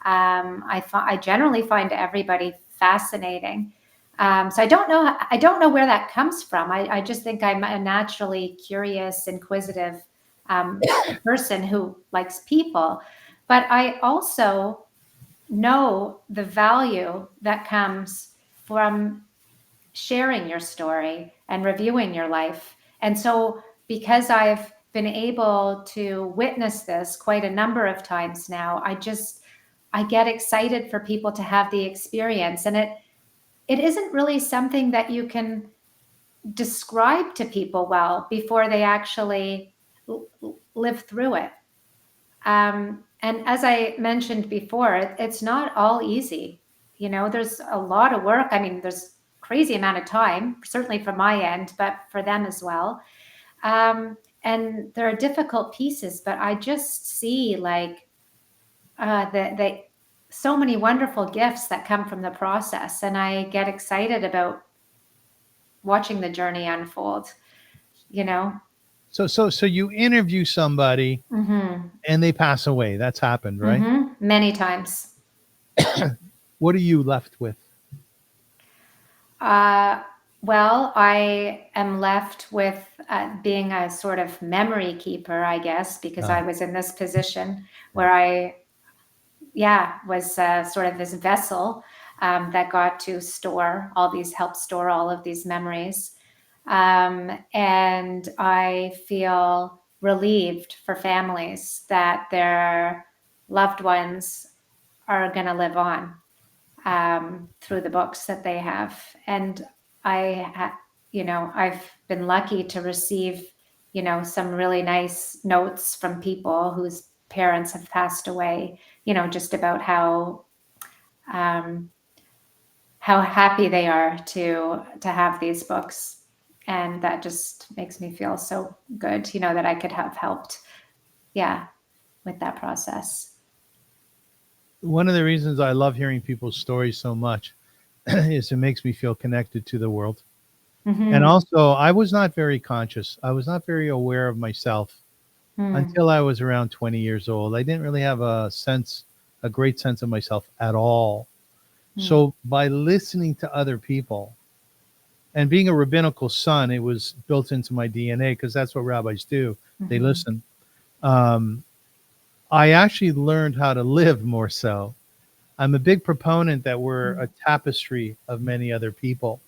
I generally find everybody fascinating. So I don't know where that comes from. I just think I'm a naturally curious, inquisitive person who likes people. But I also know the value that comes from sharing your story and reviewing your life. And so, because I've been able to witness this quite a number of times now, I get excited for people to have the experience. And it isn't really something that you can describe to people well before they actually live through it. And as I mentioned before, it's not all easy. There's a lot of work. I mean, there's crazy amount of time, certainly from my end, but for them as well. And there are difficult pieces, but I just see like the so many wonderful gifts that come from the process, and I get excited about watching the journey unfold. You know. So you interview somebody Mm-hmm. and they pass away. That's happened, right? Mm-hmm. Many times. What are you left with? Well, I am left with being a sort of memory keeper, I guess, because I was in this position where I, was sort of this vessel that got to help store all of these memories. And I feel relieved for families that their loved ones are going to live on through the books that they have. And I've been lucky to receive, some really nice notes from people whose parents have passed away, just about um, how happy they are to have these books. And that just makes me feel so good, that I could have helped, yeah, with that process. One of the reasons I love hearing people's stories so much is it makes me feel connected to the world. And Mm-hmm. also, I was not very conscious. I was not very aware of myself Mm-hmm. until I was around 20 years old. I didn't really have a great sense of myself at all. So by listening to other people and being a rabbinical son, it was built into my DNA because that's what rabbis do. They Mm-hmm. listen. Um, I actually learned how to live more so. I'm a big proponent that we're a tapestry of many other people.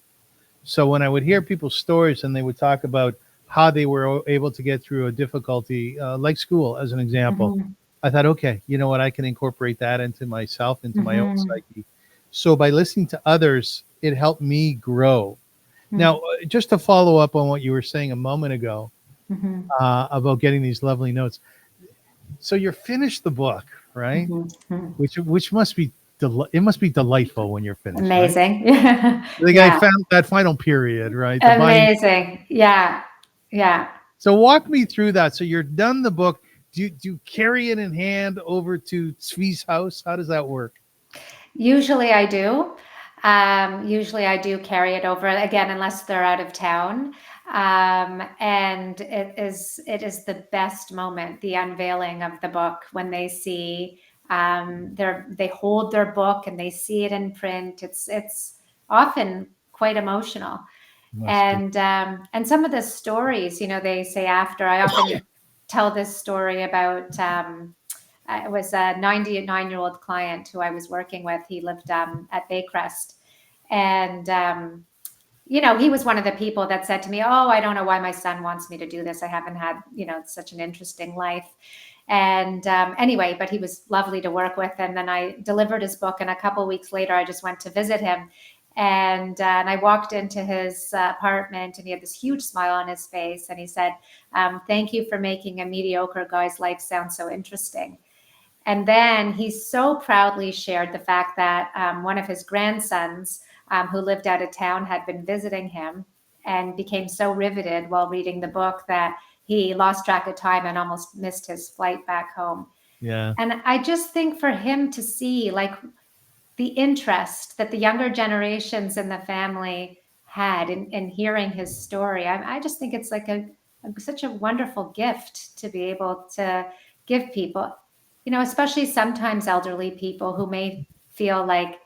So when I would hear people's stories and they would talk about how they were able to get through a difficulty, like school, as an example, Mm-hmm. I thought, okay, you know what? I can incorporate that into myself, into my own Mm-hmm. psyche. So by listening to others, it helped me grow. Now, just to follow up on what you were saying a moment ago Mm-hmm. about getting these lovely notes. So you're finished the book, right? Mm-hmm. Which must be it must be delightful when you're finished, right? Amazing. Like I Yeah. found that final period, right? The binding. Amazing. Yeah. Yeah. So walk me through that. So you're done the book. Do you carry it in hand over to Tzvi's house? How does that work? Usually I do. Usually I do carry it over again, unless they're out of town. And it is the best moment, the unveiling of the book, when they see they hold their book and they see it in print. It's often quite emotional. Must be. And some of the stories, they say after. I often tell this story about. It was a 99-year-old client who I was working with. He lived at Baycrest, and he was one of the people that said to me, "Oh, I don't know why my son wants me to do this. I haven't had, such an interesting life." And anyway, but he was lovely to work with. And then I delivered his book, and a couple of weeks later, I just went to visit him. And I walked into his apartment, and he had this huge smile on his face. And he said, "Thank you for making a mediocre guy's life sound so interesting." And then he so proudly shared the fact that one of his grandsons, who lived out of town, had been visiting him and became so riveted while reading the book that he lost track of time and almost missed his flight back home. Yeah. And I just think for him to see, like, the interest that the younger generations in the family had in hearing his story, I just think it's like such a wonderful gift to be able to give people, especially sometimes elderly people who may feel like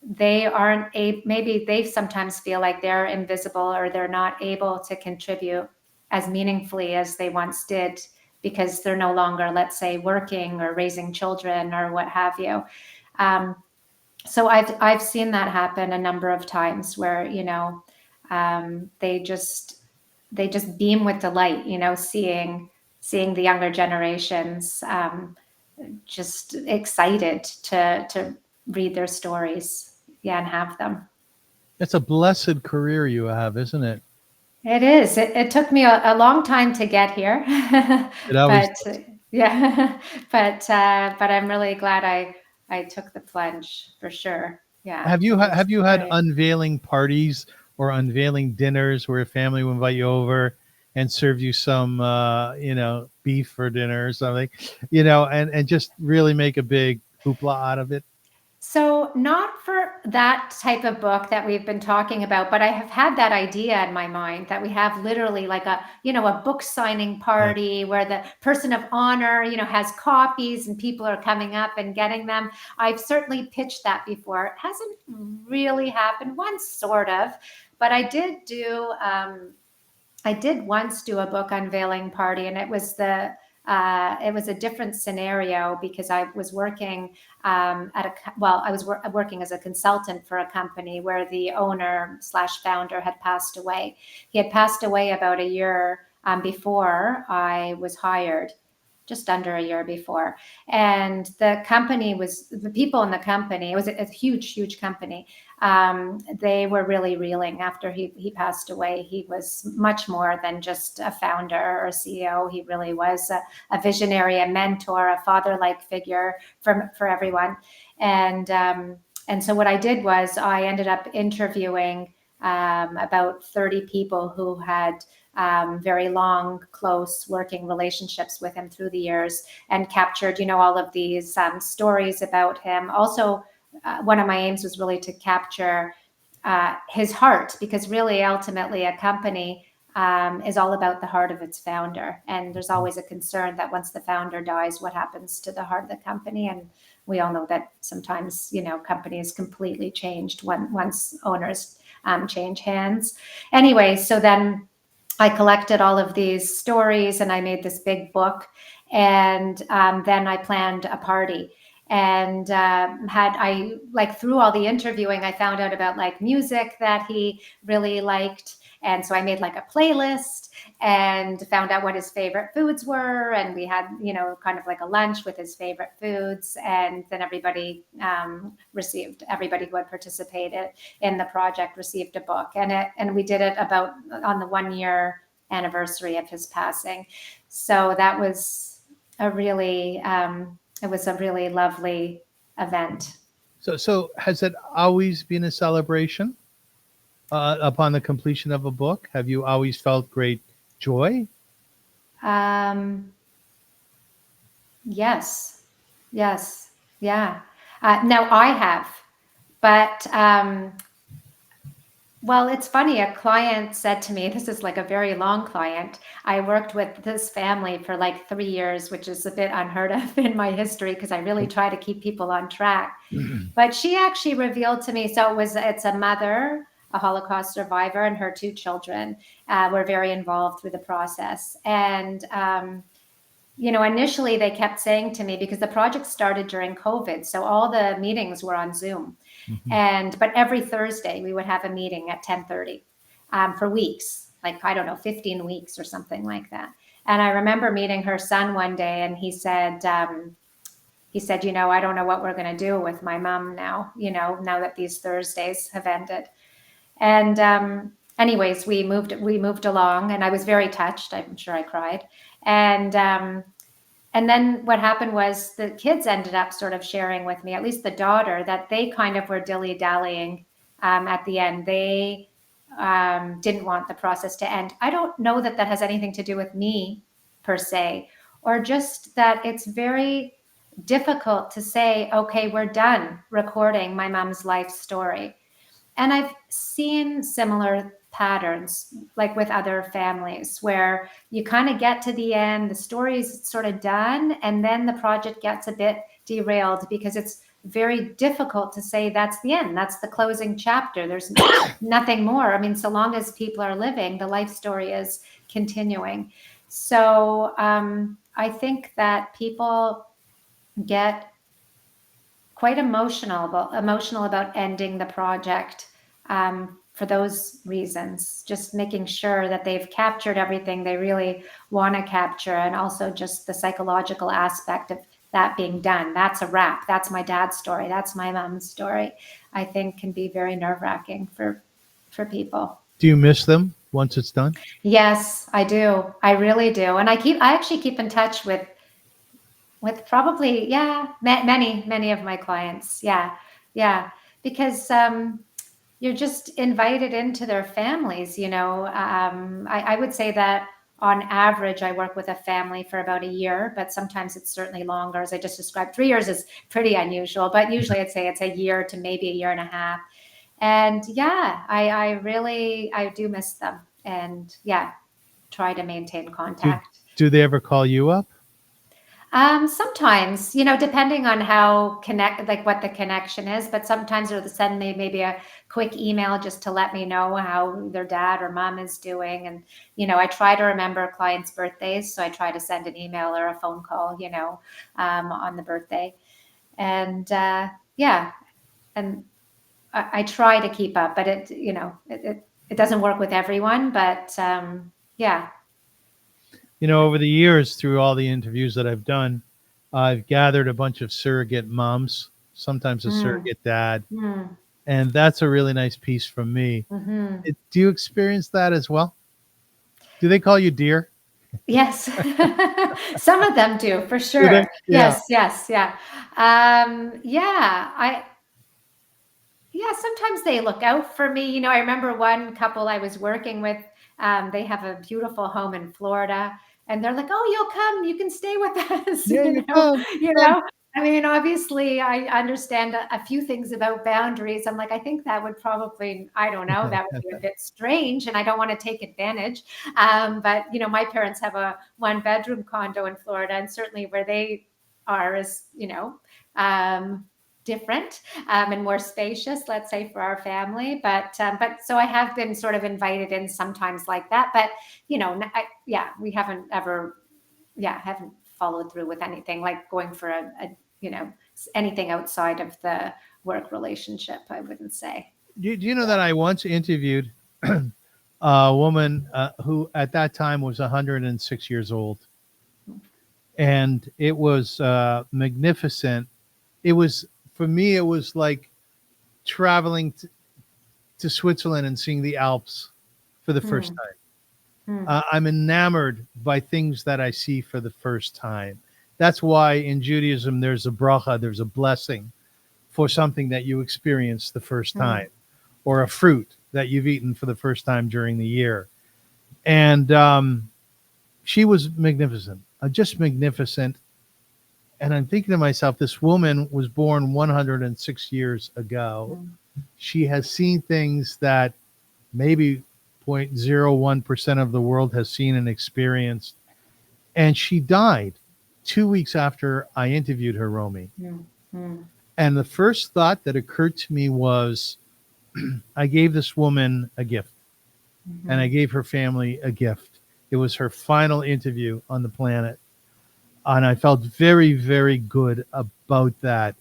they aren't maybe they sometimes feel like they're invisible, or they're not able to contribute as meaningfully as they once did, because they're no longer, let's say, working or raising children or what have you. Um, so I've seen that happen a number of times where, they just beam with delight, seeing the younger generations just excited to read their stories, yeah, and have them. It's a blessed career you have, isn't it? It is. It took me a long time to get here, It always but does. yeah, but I'm really glad I took the plunge, for sure. Yeah, it was Have you had great. unveiling parties or unveiling dinners where a family will invite you over and serve you some beef for dinner or something, and just really make a big hoopla out of it? So, not for that type of book that we've been talking about, but I have had that idea in my mind that we have literally like a book signing Yeah. party where the person of honor, has copies and people are coming up and getting them. I've certainly pitched that before. It hasn't really happened, once, sort of, but I did once do a book unveiling party, and it was a different scenario, because I was working working as a consultant for a company where the owner slash founder had passed away. He had passed away about a year before I was hired, just under a year before. And the people in the company, it was a huge company. They were really reeling after he passed away. He was much more than just a founder or a CEO. He really was a visionary, a mentor, a father-like figure for everyone. And so what I did was I ended up interviewing about 30 people who had very long, close working relationships with him through the years, and captured, all of these stories about him. Also, one of my aims was really to capture his heart, because really, ultimately, a company is all about the heart of its founder. And there's always a concern that once the founder dies, what happens to the heart of the company? And we all know that sometimes, companies completely changed once owners change hands. Anyway, so then I collected all of these stories and I made this big book. And then I planned a party. And through all the interviewing, I found out about music that he really liked. And so I made a playlist and found out what his favorite foods were. And we had, kind of a lunch with his favorite foods. And then everybody who had participated in the project received a book. And we did it about on the 1-year anniversary of his passing. So that was a really lovely event. So has it always been a celebration upon the completion of a book? Have you always felt great joy? Yes. Yeah. No, I have. But, well, it's funny. A client said to me, this is a very long client. I worked with this family for 3 years, which is a bit unheard of in my history, because I really try to keep people on track. But she actually revealed to me, it's a mother, a Holocaust survivor, and her 2 children were very involved through the process. And, initially they kept saying to me, because the project started during COVID, so all the meetings were on Zoom. But every Thursday we would have a meeting at 10:30 for weeks, 15 weeks or something like that. And I remember meeting her son one day, and he said, I don't know what we're going to do with my mom now, now that these Thursdays have ended. And anyways, we moved along, and I was very touched. I'm sure I cried. And then what happened was the kids ended up sort of sharing with me, at least the daughter, that they kind of were dilly-dallying at the end. They didn't want the process to end. I don't know that has anything to do with me per se, or just that it's very difficult to say, okay, we're done recording my mom's life story. And I've seen similar patterns, with other families, where you kind of get to the end, the story's sort of done, and then the project gets a bit derailed, because it's very difficult to say that's the end, that's the closing chapter, there's nothing more. I mean, so long as people are living, the life story is continuing. So I think that people get quite emotional about ending the project for those reasons, just making sure that they've captured everything they really want to capture, and also just the psychological aspect of that being done. That's a wrap. That's my dad's story. That's my mom's story. I think can be very nerve-wracking for people. Do you miss them once it's done? Yes, I do. I really do. And I actually keep in touch with probably, many of my clients. Yeah. Because you're just invited into their families, I would say that on average, I work with a family for about a year, but sometimes it's certainly longer. As I just described, 3 years is pretty unusual, but usually I'd say it's a year to maybe a year and a half. And I do miss them, and try to maintain contact. Do they ever call you up? Sometimes, depending on how what the connection is, but sometimes they'll send me maybe a quick email just to let me know how their dad or mom is doing. And, I try to remember clients' birthdays. So I try to send an email or a phone call, on the birthday. And, and I try to keep up, but it doesn't work with everyone, but, Over the years, through all the interviews that I've done, I've gathered a bunch of surrogate moms, sometimes a Mm, surrogate dad, mm, and that's a really nice piece from me. mhm. Do you experience that as well? Do they call you dear? Yes. Some of them do, for Do they? sure. Yeah. Yes, yes, yeah. Yeah, sometimes they look out for me. I remember one couple I was working with, they have a beautiful home in Florida, and they're like, "Oh, you'll come, you can stay with us," Yeah, you come. you Come. know? I mean, obviously, I understand a few things about boundaries. I'm like, I think that would probably, I don't know, that would be a bit strange, and I don't want to take advantage. But my parents have a one-bedroom condo in Florida, and certainly where they are is, um, different, and more spacious, let's say, for our family. But so I have been sort of invited in sometimes like that. But we haven't ever, haven't followed through with anything like going for anything outside of the work relationship. I wouldn't say. Do you know that I once interviewed a woman who at that time was 106 years old, and it was magnificent. It was, for me, it was like traveling to Switzerland and seeing the Alps for the first Hmm. time. Hmm. I'm enamored by things that I see for the first time. That's why in Judaism there's a bracha, there's a blessing for something that you experience the first Hmm. time, or a fruit that you've eaten for the first time during the year. And she was magnificent, just magnificent. And I'm thinking to myself, this woman was born 106 years ago. Hmm. She has seen things that maybe 0.01% of the world has seen and experienced. And she died 2 weeks after I interviewed her, Romy. Hmm. Hmm. And the first thought that occurred to me was, I gave this woman a gift, and I Hmm. gave her family a gift. It was her final interview on the planet. And I felt very, very good about that.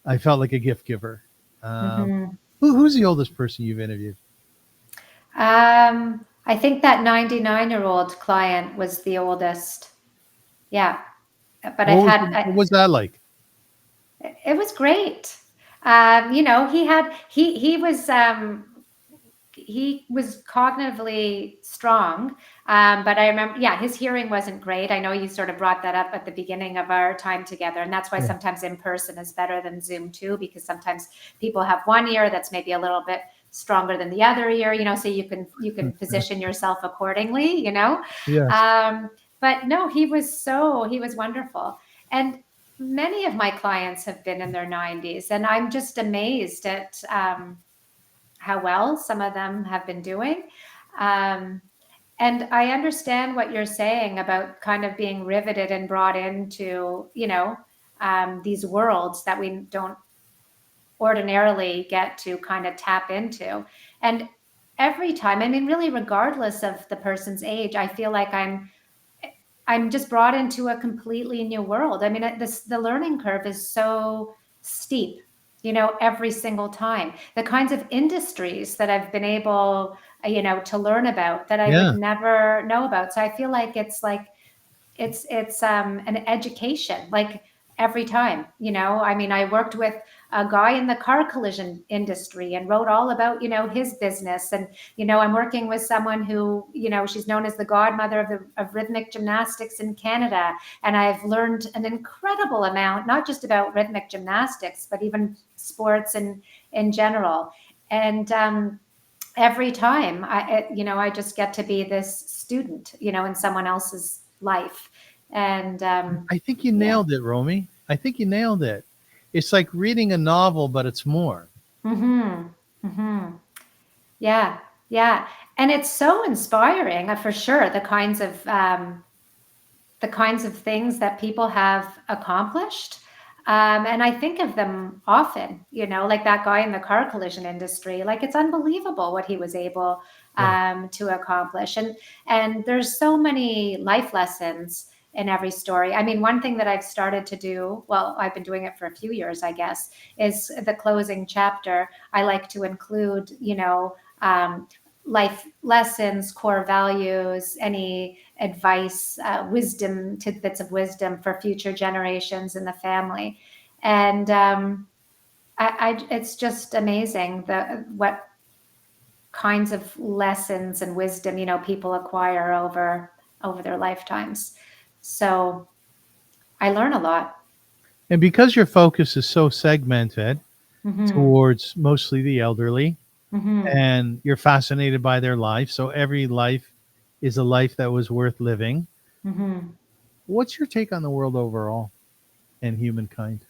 I felt like a gift giver. Um, Hmm. who's the oldest person you've interviewed? I think that 99-year-old client was the oldest. Yeah, but I've had. What was that like? It was great. He was cognitively strong, but I remember, yeah, his hearing wasn't great. I know you sort of brought that up at the beginning of our time together, and that's why Yeah. sometimes in person is better than Zoom too, because sometimes people have one ear that's maybe a little bit stronger than the other ear, so you can position yourself accordingly, Yes. but no, he was wonderful. And many of my clients have been in their 90s, and I'm just amazed at how well some of them have been doing. Um, and I understand what you're saying about kind of being riveted and brought into, these worlds that we don't ordinarily get to kind of tap into. And every time, I mean, really, regardless of the person's age, I feel like I'm just brought into a completely new world. I mean, the learning curve is so steep, every single time. The kinds of industries that I've been able, to learn about that I would Yeah. never know about. So I feel like it's an education, like every time. I mean, I worked with a guy in the car collision industry and wrote all about his business. And I'm working with someone who, she's known as the godmother of rhythmic gymnastics in Canada, and I've learned an incredible amount, not just about rhythmic gymnastics, but even sports in general. And every time I just get to be this student, in someone else's life. And I think you yeah. nailed it, Romy. I think you nailed it. It's like reading a novel, but it's more. Hmm. Hmm. Yeah. Yeah. And it's so inspiring, for sure, the kinds of things that people have accomplished. And I think of them often, like that guy in the car collision industry. Like, it's unbelievable what he was able Yeah. to accomplish. And there's so many life lessons in every story. I mean, one thing that I've started to do, well, I've been doing it for a few years, I guess, is the closing chapter. I like to include, life lessons, core values, any advice, wisdom, tidbits of wisdom for future generations in the family. And it's just amazing what kinds of lessons and wisdom, people acquire over their lifetimes. So I learn a lot. And because your focus is so segmented Mm-hmm. towards mostly the elderly, Mm-hmm. and you're fascinated by their life, so every life is a life that was worth living. Mm-hmm. What's your take on the world overall and humankind?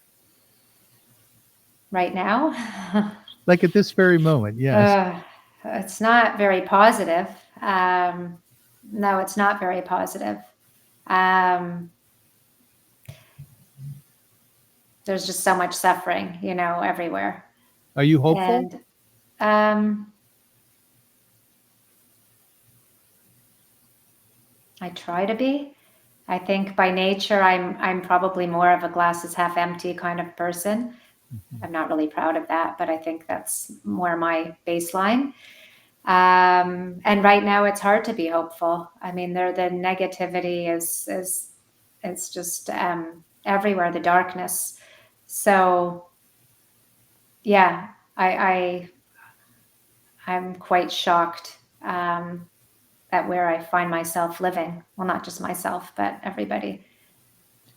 Right now? Like at this very moment, yes. It's not very positive. No, it's not very positive. There's just so much suffering, everywhere. Are you hopeful? And I try to be. I think by nature, I'm probably more of a glasses half empty kind of person. I'm not really proud of that, but I think that's more my baseline. And right now, it's hard to be hopeful. I mean, the negativity is it's just everywhere. The darkness. So, yeah, I'm quite shocked at where I find myself living. Well, not just myself, but everybody.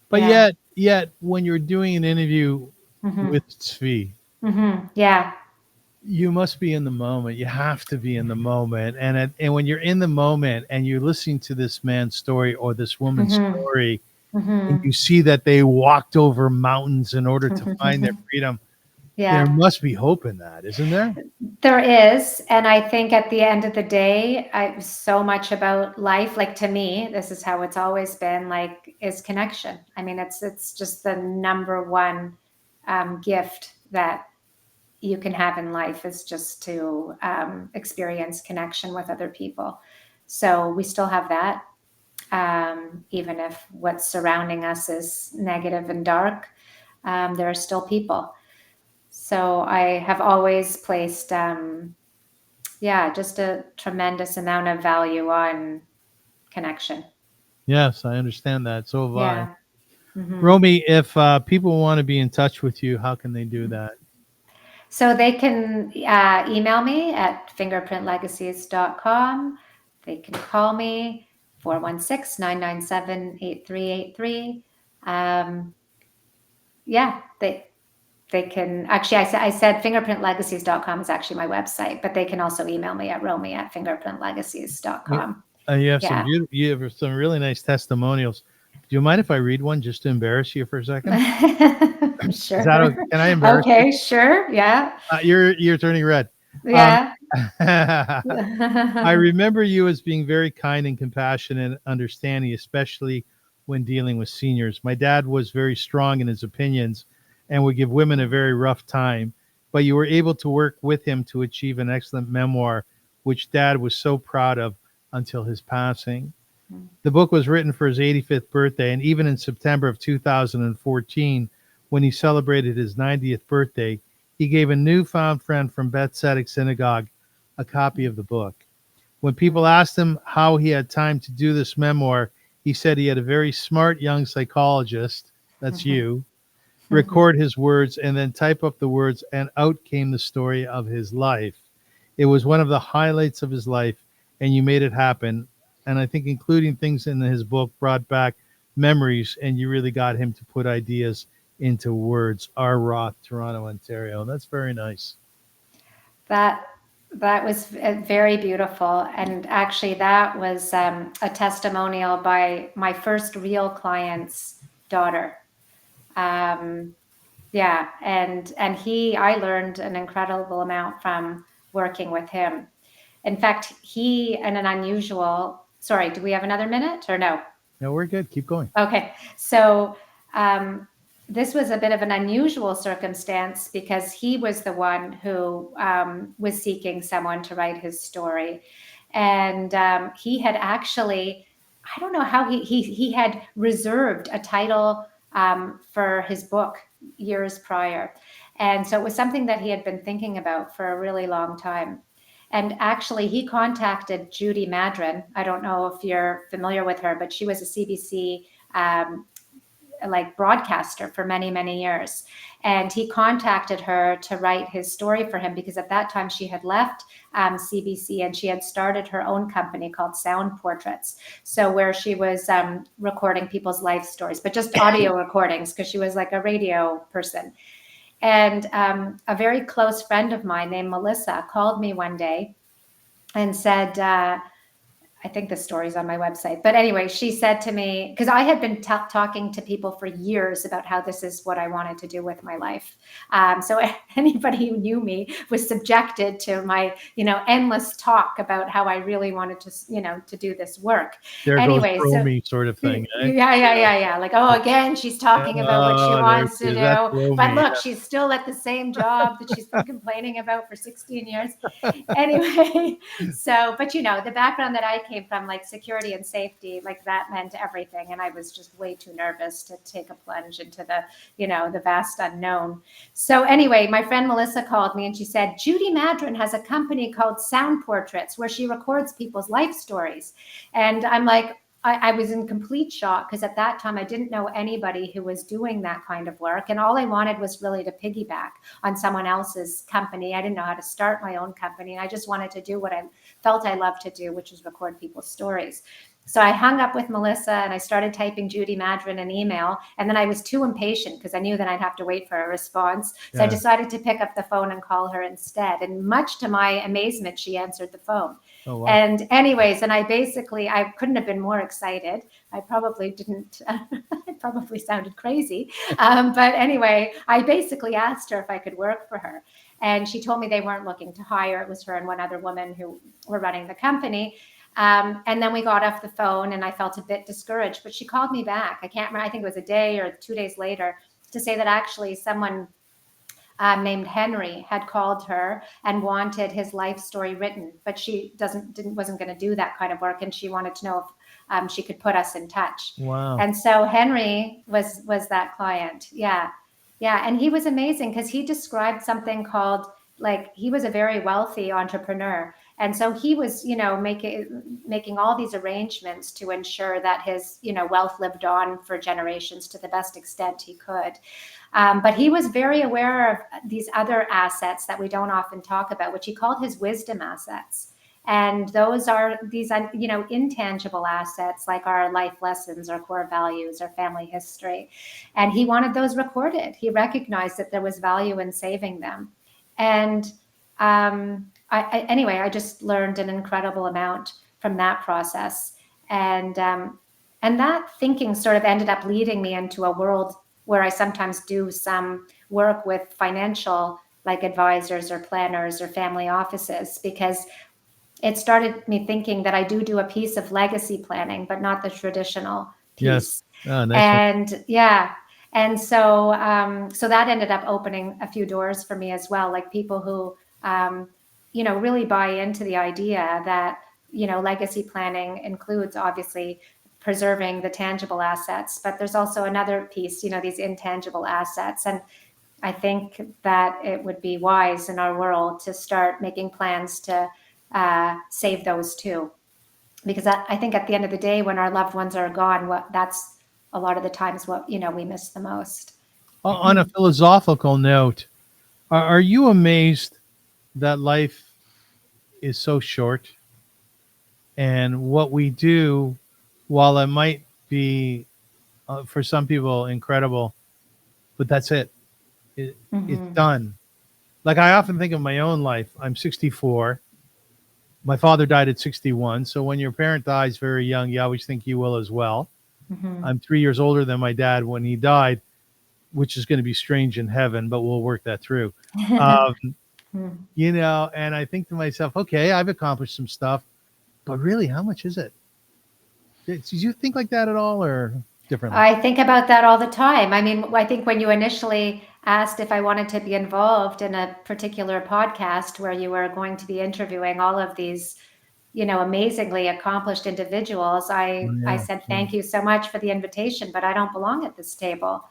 But Yeah. yet, when you're doing an interview Mm-hmm. with Tzvi, Mm-hmm. Yeah. you must be in the moment. You have to be in the moment. And when you're in the moment and you're listening to this man's story or this woman's Mm-hmm. story, and Mm-hmm. you see that they walked over mountains in order to find their freedom, there Yeah. must be hope in that, isn't there? There is. And I think at the end of the day, so much about life, like to me, this is how it's always been, like, is connection. I mean, it's just the number one gift that you can have in life is just to experience connection with other people. So we still have that, even if what's surrounding us is negative and dark. There are still people. So I have always placed, just a tremendous amount of value on connection. Yes, I understand that. So have I. Yeah. Hmm. Romy, if people want to be in touch with you, how can they do that? So they can email me at fingerprintlegacies.com. They can call me 416-997-8383. Yeah, they can actually, I said fingerprintlegacies.com is actually my website, but they can also email me at Yeah, romy@fingerprintlegacies.com. some Yeah. you have some really nice testimonials. Do you mind if I read one just to embarrass you for a second? Is that Sure. okay? Can I embarrass you? Okay, sure. Yeah. You're turning red. Um, Yeah. I remember you as being very kind and compassionate and understanding, especially when dealing with seniors. My dad was very strong in his opinions and would give women a very rough time, but you were able to work with him to achieve an excellent memoir, which Dad was so proud of until his passing. The book was written for his 85th birthday, and even in September of 2014, when he celebrated his 90th birthday, he gave a newfound friend from Beth Tzedek Synagogue a copy of the book. When people asked him how he had time to do this memoir, he said he had a very smart young psychologist, that's you, record his words and then type up the words, and out came the story of his life. It was one of the highlights of his life, and you made it happen. And I think including things in his book brought back memories, and you really got him to put ideas into words. R. Roth, Toronto, Ontario. That's very nice. That that was very beautiful, and actually, that was a testimonial by my first real client's daughter. Um, yeah, and I learned an incredible amount from working with him. In fact, he and an unusual. Sorry, do we have another minute or no? No, we're good. Keep going. Okay, so um, this was a bit of an unusual circumstance because he was the one who was seeking someone to write his story, and he had actually, I don't know how he had reserved a title for his book years prior, and so it was something that he had been thinking about for a really long time. And actually, he contacted Judy Madrin. I don't know if you're familiar with her, but she was a CBC like broadcaster for many, many years. And he contacted her to write his story for him because at that time she had left CBC and she had started her own company called Sound Portraits. So where she was recording people's life stories, but just audio recordings because she was like a radio person. And a very close friend of mine named Melissa called me one day and said, I think the story's on my website. But anyway, she said to me, because I had been talking to people for years about how this is what I wanted to do with my life. So anybody who knew me was subjected to my, endless talk about how I really wanted to, to do this work. There Anyway, goes Romy sort of thing. Eh? Yeah. Like, oh, again, she's talking about what she wants to That's do. Romy, But look, she's still at the same job that she's been complaining about for 16 years. Anyway, so, but the background that I came from, like security and safety, like that meant everything. And I was just way too nervous to take a plunge into the, the vast unknown. So anyway, my friend Melissa called me and she said, Judy Madrin has a company called Sound Portraits where she records people's life stories. And I'm like, I was in complete shock because at that time I didn't know anybody who was doing that kind of work. And all I wanted was really to piggyback on someone else's company. I didn't know how to start my own company. And I just wanted to do what I felt I loved to do, which was record people's stories. So I hung up with Melissa and I started typing Judy Madrin an email. And then I was too impatient because I knew that I'd have to wait for a response. So I decided to pick up the phone and call her instead. And much to my amazement, she answered the phone. Oh, wow. And anyways, and I couldn't have been more excited. I probably didn't, I probably sounded crazy. But anyway, I basically asked her if I could work for her. And she told me they weren't looking to hire. It was her and one other woman who were running the company. And then we got off the phone and I felt a bit discouraged, but she called me back. I can't remember, I think it was a day or 2 days later to say that actually someone named Henry had called her and wanted his life story written, but she wasn't going to do that kind of work. And she wanted to know if she could put us in touch. Wow. And so Henry was that client. Yeah. And he was amazing because he described something called, like, he was a very wealthy entrepreneur. And so he was, making all these arrangements to ensure that his, wealth lived on for generations to the best extent he could. But he was very aware of these other assets that we don't often talk about, which he called his wisdom assets. And those are these, intangible assets like our life lessons, our core values, our family history. And he wanted those recorded. He recognized that there was value in saving them. And I just learned an incredible amount from that process. And that thinking sort of ended up leading me into a world where I sometimes do some work with financial like advisors or planners or family offices, because it started me thinking that I do a piece of legacy planning, but not the traditional piece. Yes. Oh, nice. And and so that ended up opening a few doors for me as well, like people who really buy into the idea that legacy planning includes obviously preserving the tangible assets, but there's also another piece, these intangible assets. And I think that it would be wise in our world to start making plans to save those too, because I think at the end of the day, when our loved ones are gone, that's a lot of the times what we miss the most. On a philosophical note, are you amazed that life is so short, and what we do, while it might be for some people incredible, but that's it. It's done. Like, I often think of my own life. I'm 64. My father died at 61. So when your parent dies very young, you always think you will as well. I'm 3 years older than my dad when he died, which is going to be strange in heaven, but we'll work that through. And I think to myself, okay, I've accomplished some stuff, but really, how much is it? Did you think like that at all, or differently? I think about that all the time. I mean, I think when you initially asked if I wanted to be involved in a particular podcast where you were going to be interviewing all of these, amazingly accomplished individuals, I said, thank you so much for the invitation, but I don't belong at this table.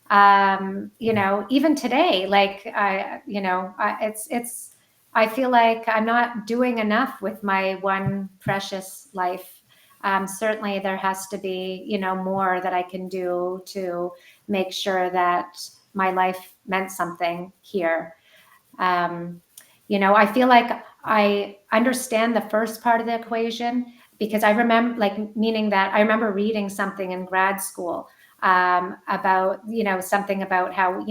Even today, like, it's I feel like I'm not doing enough with my one precious life. Certainly there has to be, more that I can do to make sure that my life meant something here. I feel like I understand the first part of the equation because I remember, meaning that I remember reading something in grad school about, something about how,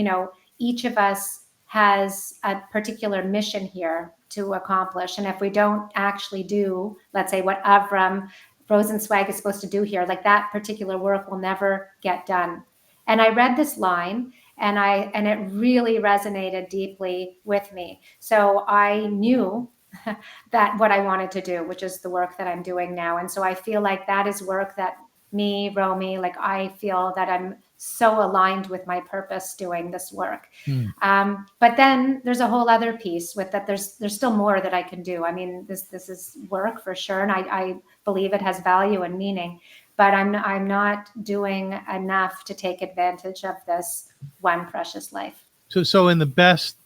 each of us has a particular mission here to accomplish. And if we don't actually do, let's say, what Avrum Rosensweig is supposed to do here, like that particular work will never get done. And I read this line and it really resonated deeply with me. So I knew that what I wanted to do, which is the work that I'm doing now. And so I feel like that is work that me, Romy, like I feel that I'm so aligned with my purpose doing this work. But then there's a whole other piece with that. There's still more that I can do. I mean, this is work for sure. And I believe it has value and meaning, but I'm not doing enough to take advantage of this one precious life. So in the best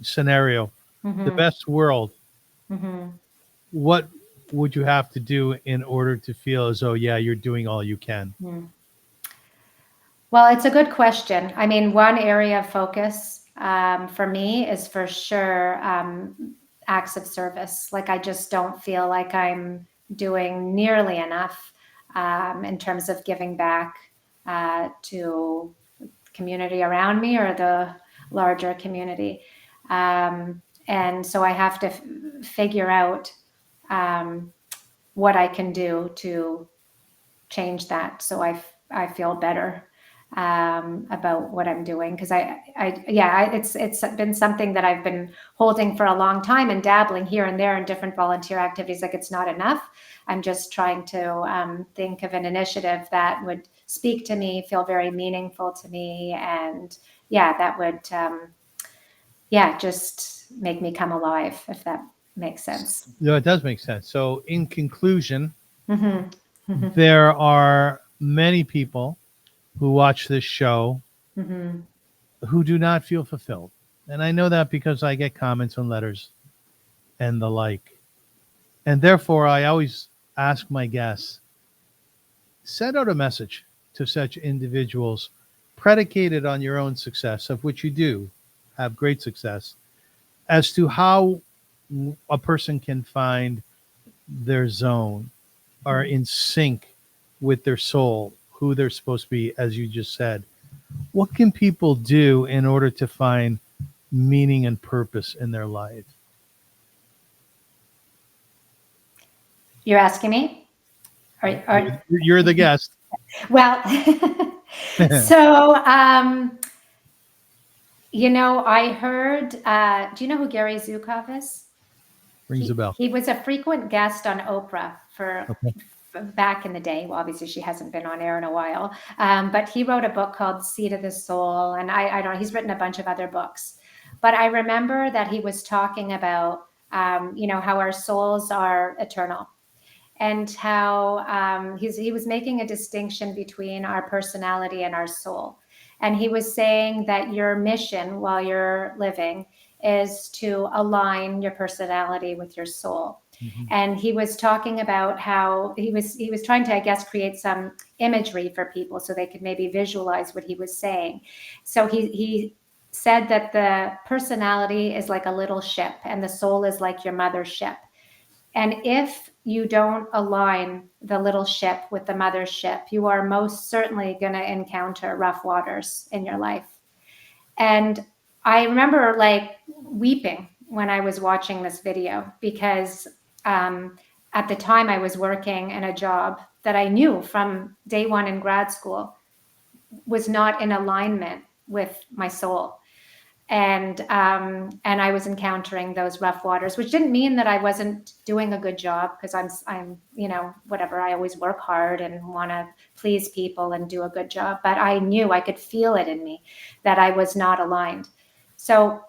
scenario, the best world, what would you have to do in order to feel as though, yeah, you're doing all you can? Well, it's a good question. I mean, one area of focus for me is for sure acts of service. Like I just don't feel like I'm doing nearly enough in terms of giving back to the community around me or the larger community. And so I have to figure out what I can do to change that so I feel better about what I'm doing, because it's been something that I've been holding for a long time and dabbling here and there in different volunteer activities. Like it's not enough. I'm just trying to think of an initiative that would speak to me, feel very meaningful to me, and that would just make me come alive, if that makes sense. No, it does make sense. So in conclusion, there are many people who watch this show who do not feel fulfilled. And I know that because I get comments and letters and the like. And therefore, I always ask my guests, send out a message to such individuals predicated on your own success, of which you do have great success, as to how a person can find their zone or in sync with their soul, who they're supposed to be, as you just said. What can people do in order to find meaning and purpose in their life? You're asking me? You're the guest. Well, so, I heard, do you know who Gary Zukov is? Rings a bell. He was a frequent guest on Oprah for back in the day. Well, obviously she hasn't been on air in a while, but he wrote a book called Seed of the Soul. And I don't know, he's written a bunch of other books, but I remember that he was talking about, how our souls are eternal. And how he was making a distinction between our personality and our soul. And he was saying that your mission while you're living is to align your personality with your soul. And he was talking about how he was trying to, I guess, create some imagery for people so they could maybe visualize what he was saying. So he said that the personality is like a little ship and the soul is like your mother's ship. And if you don't align the little ship with the mother ship, you are most certainly going to encounter rough waters in your life. And I remember weeping when I was watching this video, because at the time I was working in a job that I knew from day one in grad school was not in alignment with my soul. And I was encountering those rough waters, which didn't mean that I wasn't doing a good job, because I'm whatever, I always work hard and want to please people and do a good job. But I knew, I could feel it in me that I was not aligned. So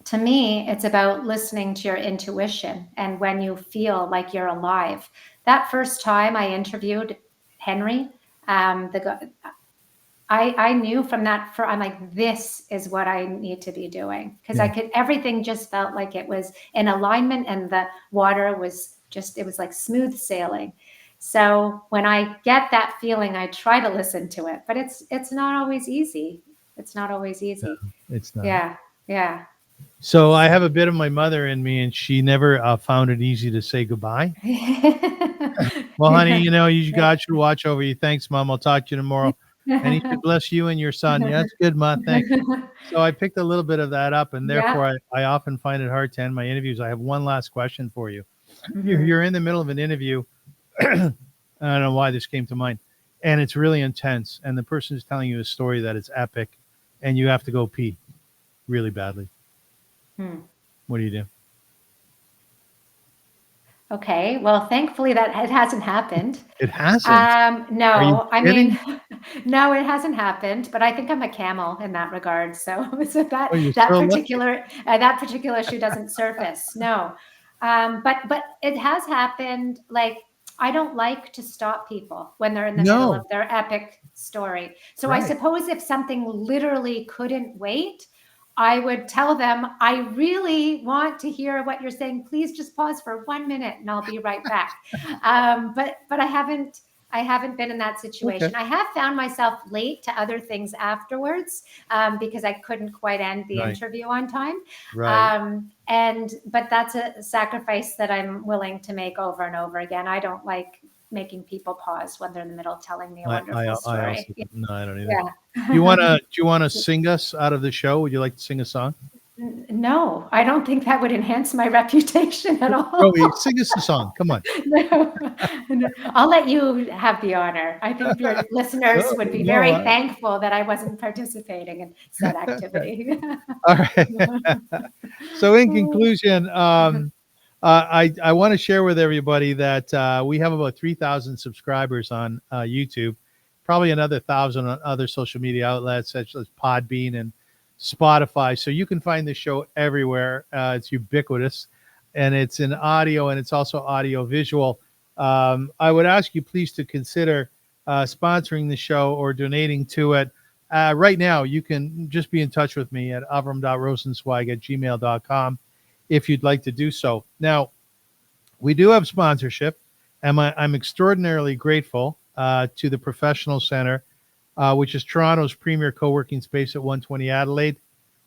to me, it's about listening to your intuition. And when you feel like you're alive, that first time I interviewed Henry, I knew from that, I'm like, this is what I need to be doing, because I could, everything just felt like it was in alignment, and the water was just, it was like smooth sailing. So when I get that feeling, I try to listen to it, but it's not always easy. It's not always easy. It's not. Yeah. Yeah. So I have a bit of my mother in me, and she never found it easy to say goodbye. Well, honey, God should watch over you. Thanks, Mom. I'll talk to you tomorrow. And he should bless you and your son. Yeah, that's good, Ma. Thanks. So I picked a little bit of that up, and therefore I often find it hard to end my interviews. I have one last question for you. You're in the middle of an interview. I don't know why this came to mind. And it's really intense. And the person is telling you a story that is epic, and you have to go pee really badly. What do you do? Okay. Well, thankfully that it hasn't happened. It hasn't? No, I kidding? mean, no, it hasn't happened, but I think I'm a camel in that regard. So, that, Oh, you're that so lucky. particular issue doesn't surface. No. But it has happened. Like, I don't like to stop people when they're in the middle of their epic story. So I suppose if something literally couldn't wait, I would tell them, I really want to hear what you're saying. Please just pause for 1 minute and I'll be right back. But I haven't been in that situation. Okay. I have found myself late to other things afterwards, because I couldn't quite end the interview on time. Right. But that's a sacrifice that I'm willing to make over and over again. I don't like making people pause when they're in the middle of telling me a wonderful story. No, I don't either. Yeah. Do you want to sing us out of the show? Would you like to sing a song? No, I don't think that would enhance my reputation at all. Romy, sing us a song. Come on. No. I'll let you have the honor. I think your listeners would be very thankful that I wasn't participating in said activity. All right. So in conclusion, I want to share with everybody that we have about 3,000 subscribers on YouTube, probably another 1,000 on other social media outlets such as Podbean and Spotify. So you can find the show everywhere. It's ubiquitous, and it's in audio, and it's also audio visual. I would ask you please to consider sponsoring the show or donating to it. Right now, you can just be in touch with me at avrum.rosensweig@gmail.com if you'd like to do so. Now, we do have sponsorship, and I'm extraordinarily grateful to the Professional Center, which is Toronto's premier co-working space at 120 Adelaide,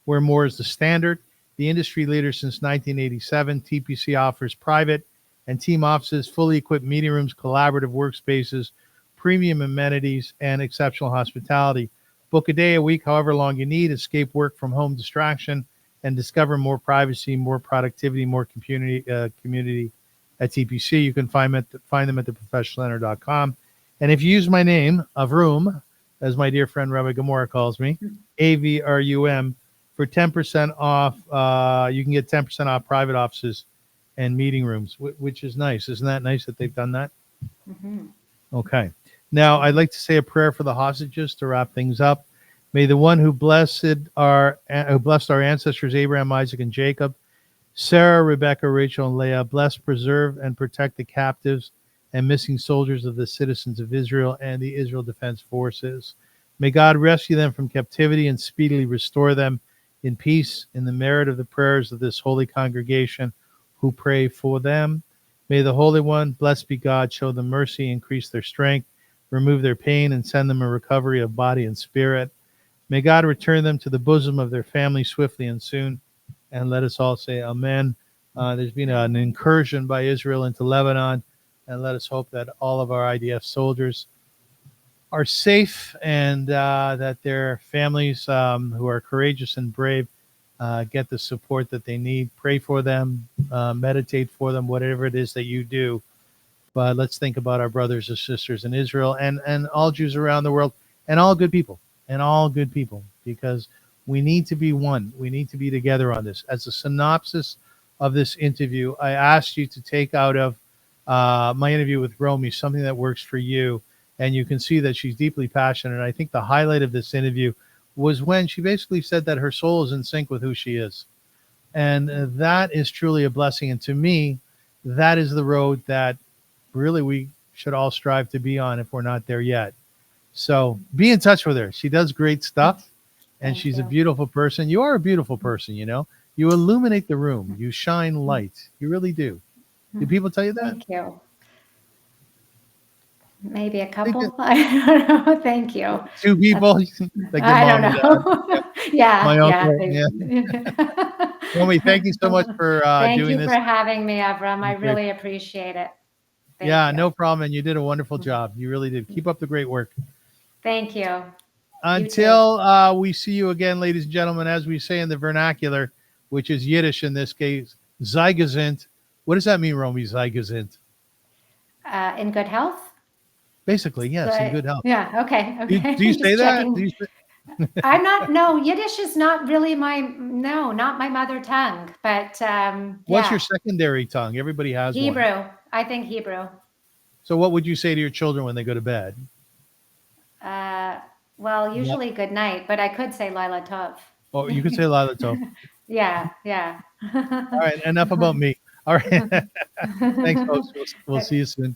where more is the standard. The industry leader since 1987, TPC offers private and team offices, fully equipped meeting rooms, collaborative workspaces, premium amenities, and exceptional hospitality. Book a day, a week, however long you need. Escape work from home distraction and discover more privacy, more productivity, more community at TPC. You can find them at theprofessionalcenter.com. And if you use my name, Avrum, as my dear friend Rabbi Gemara calls me, AVRUM, for 10% off, you can get 10% off private offices and meeting rooms, which is nice. Isn't that nice that they've done that? Mm-hmm. Okay. Now, I'd like to say a prayer for the hostages to wrap things up. May the one who blessed our ancestors, Abraham, Isaac, and Jacob, Sarah, Rebecca, Rachel, and Leah, bless, preserve, and protect the captives and missing soldiers of the citizens of Israel and the Israel Defense Forces. May God rescue them from captivity and speedily restore them in peace in the merit of the prayers of this holy congregation who pray for them. May the Holy One, blessed be God, show them mercy, increase their strength, remove their pain, and send them a recovery of body and spirit. May God return them to the bosom of their family swiftly and soon. And let us all say amen. There's been an incursion by Israel into Lebanon, and let us hope that all of our IDF soldiers are safe and that their families who are courageous and brave get the support that they need. Pray for them, meditate for them, whatever it is that you do. But let's think about our brothers and sisters in Israel and all Jews around the world and all good people, because we need to be one. We need to be together on this. As a synopsis of this interview, I asked you to take out of my interview with Romy something that works for you. And you can see that she's deeply passionate. And I think the highlight of this interview was when she basically said that her soul is in sync with who she is. And that is truly a blessing. And to me, that is the road that really we should all strive to be on if we're not there yet. So be in touch with her. She does great stuff, and Thank she's a you. beautiful person. You are a beautiful person, you know. You illuminate the room. You shine light. You really do. Do people tell you that? Thank you. Maybe a I think that couple. I don't know. Thank you. two people, like your I don't mom and dad. Yeah, know. Yeah, my yeah. uncle. Yeah. Romy, thank you so much for Thank doing you for this. having me, Avrum. I I'm grateful. really appreciate it. Thank Yeah, you. no problem. And you did a wonderful job. You really did. Keep up the great work. Thank you. You too. Until we see you again, ladies and gentlemen, as we say in the vernacular, which is Yiddish in this case, Zeigezint. What does that mean, Romy? Zeigezint. In good health? Basically, yes, in But good health. yeah, okay, Do okay. you say Just that? Do checking. you say, I'm not, no, Yiddish is not really not my mother tongue, but what's your yeah, secondary tongue? Everybody has one. Hebrew. I think Hebrew. So, what would you say to your children when they go to bed? Uh, well, Yeah. usually good night, but I could say Lila Tov. Oh, you could say Lila Tov. Yeah, yeah. All right, enough about me. All right. Thanks, folks. We'll see you soon.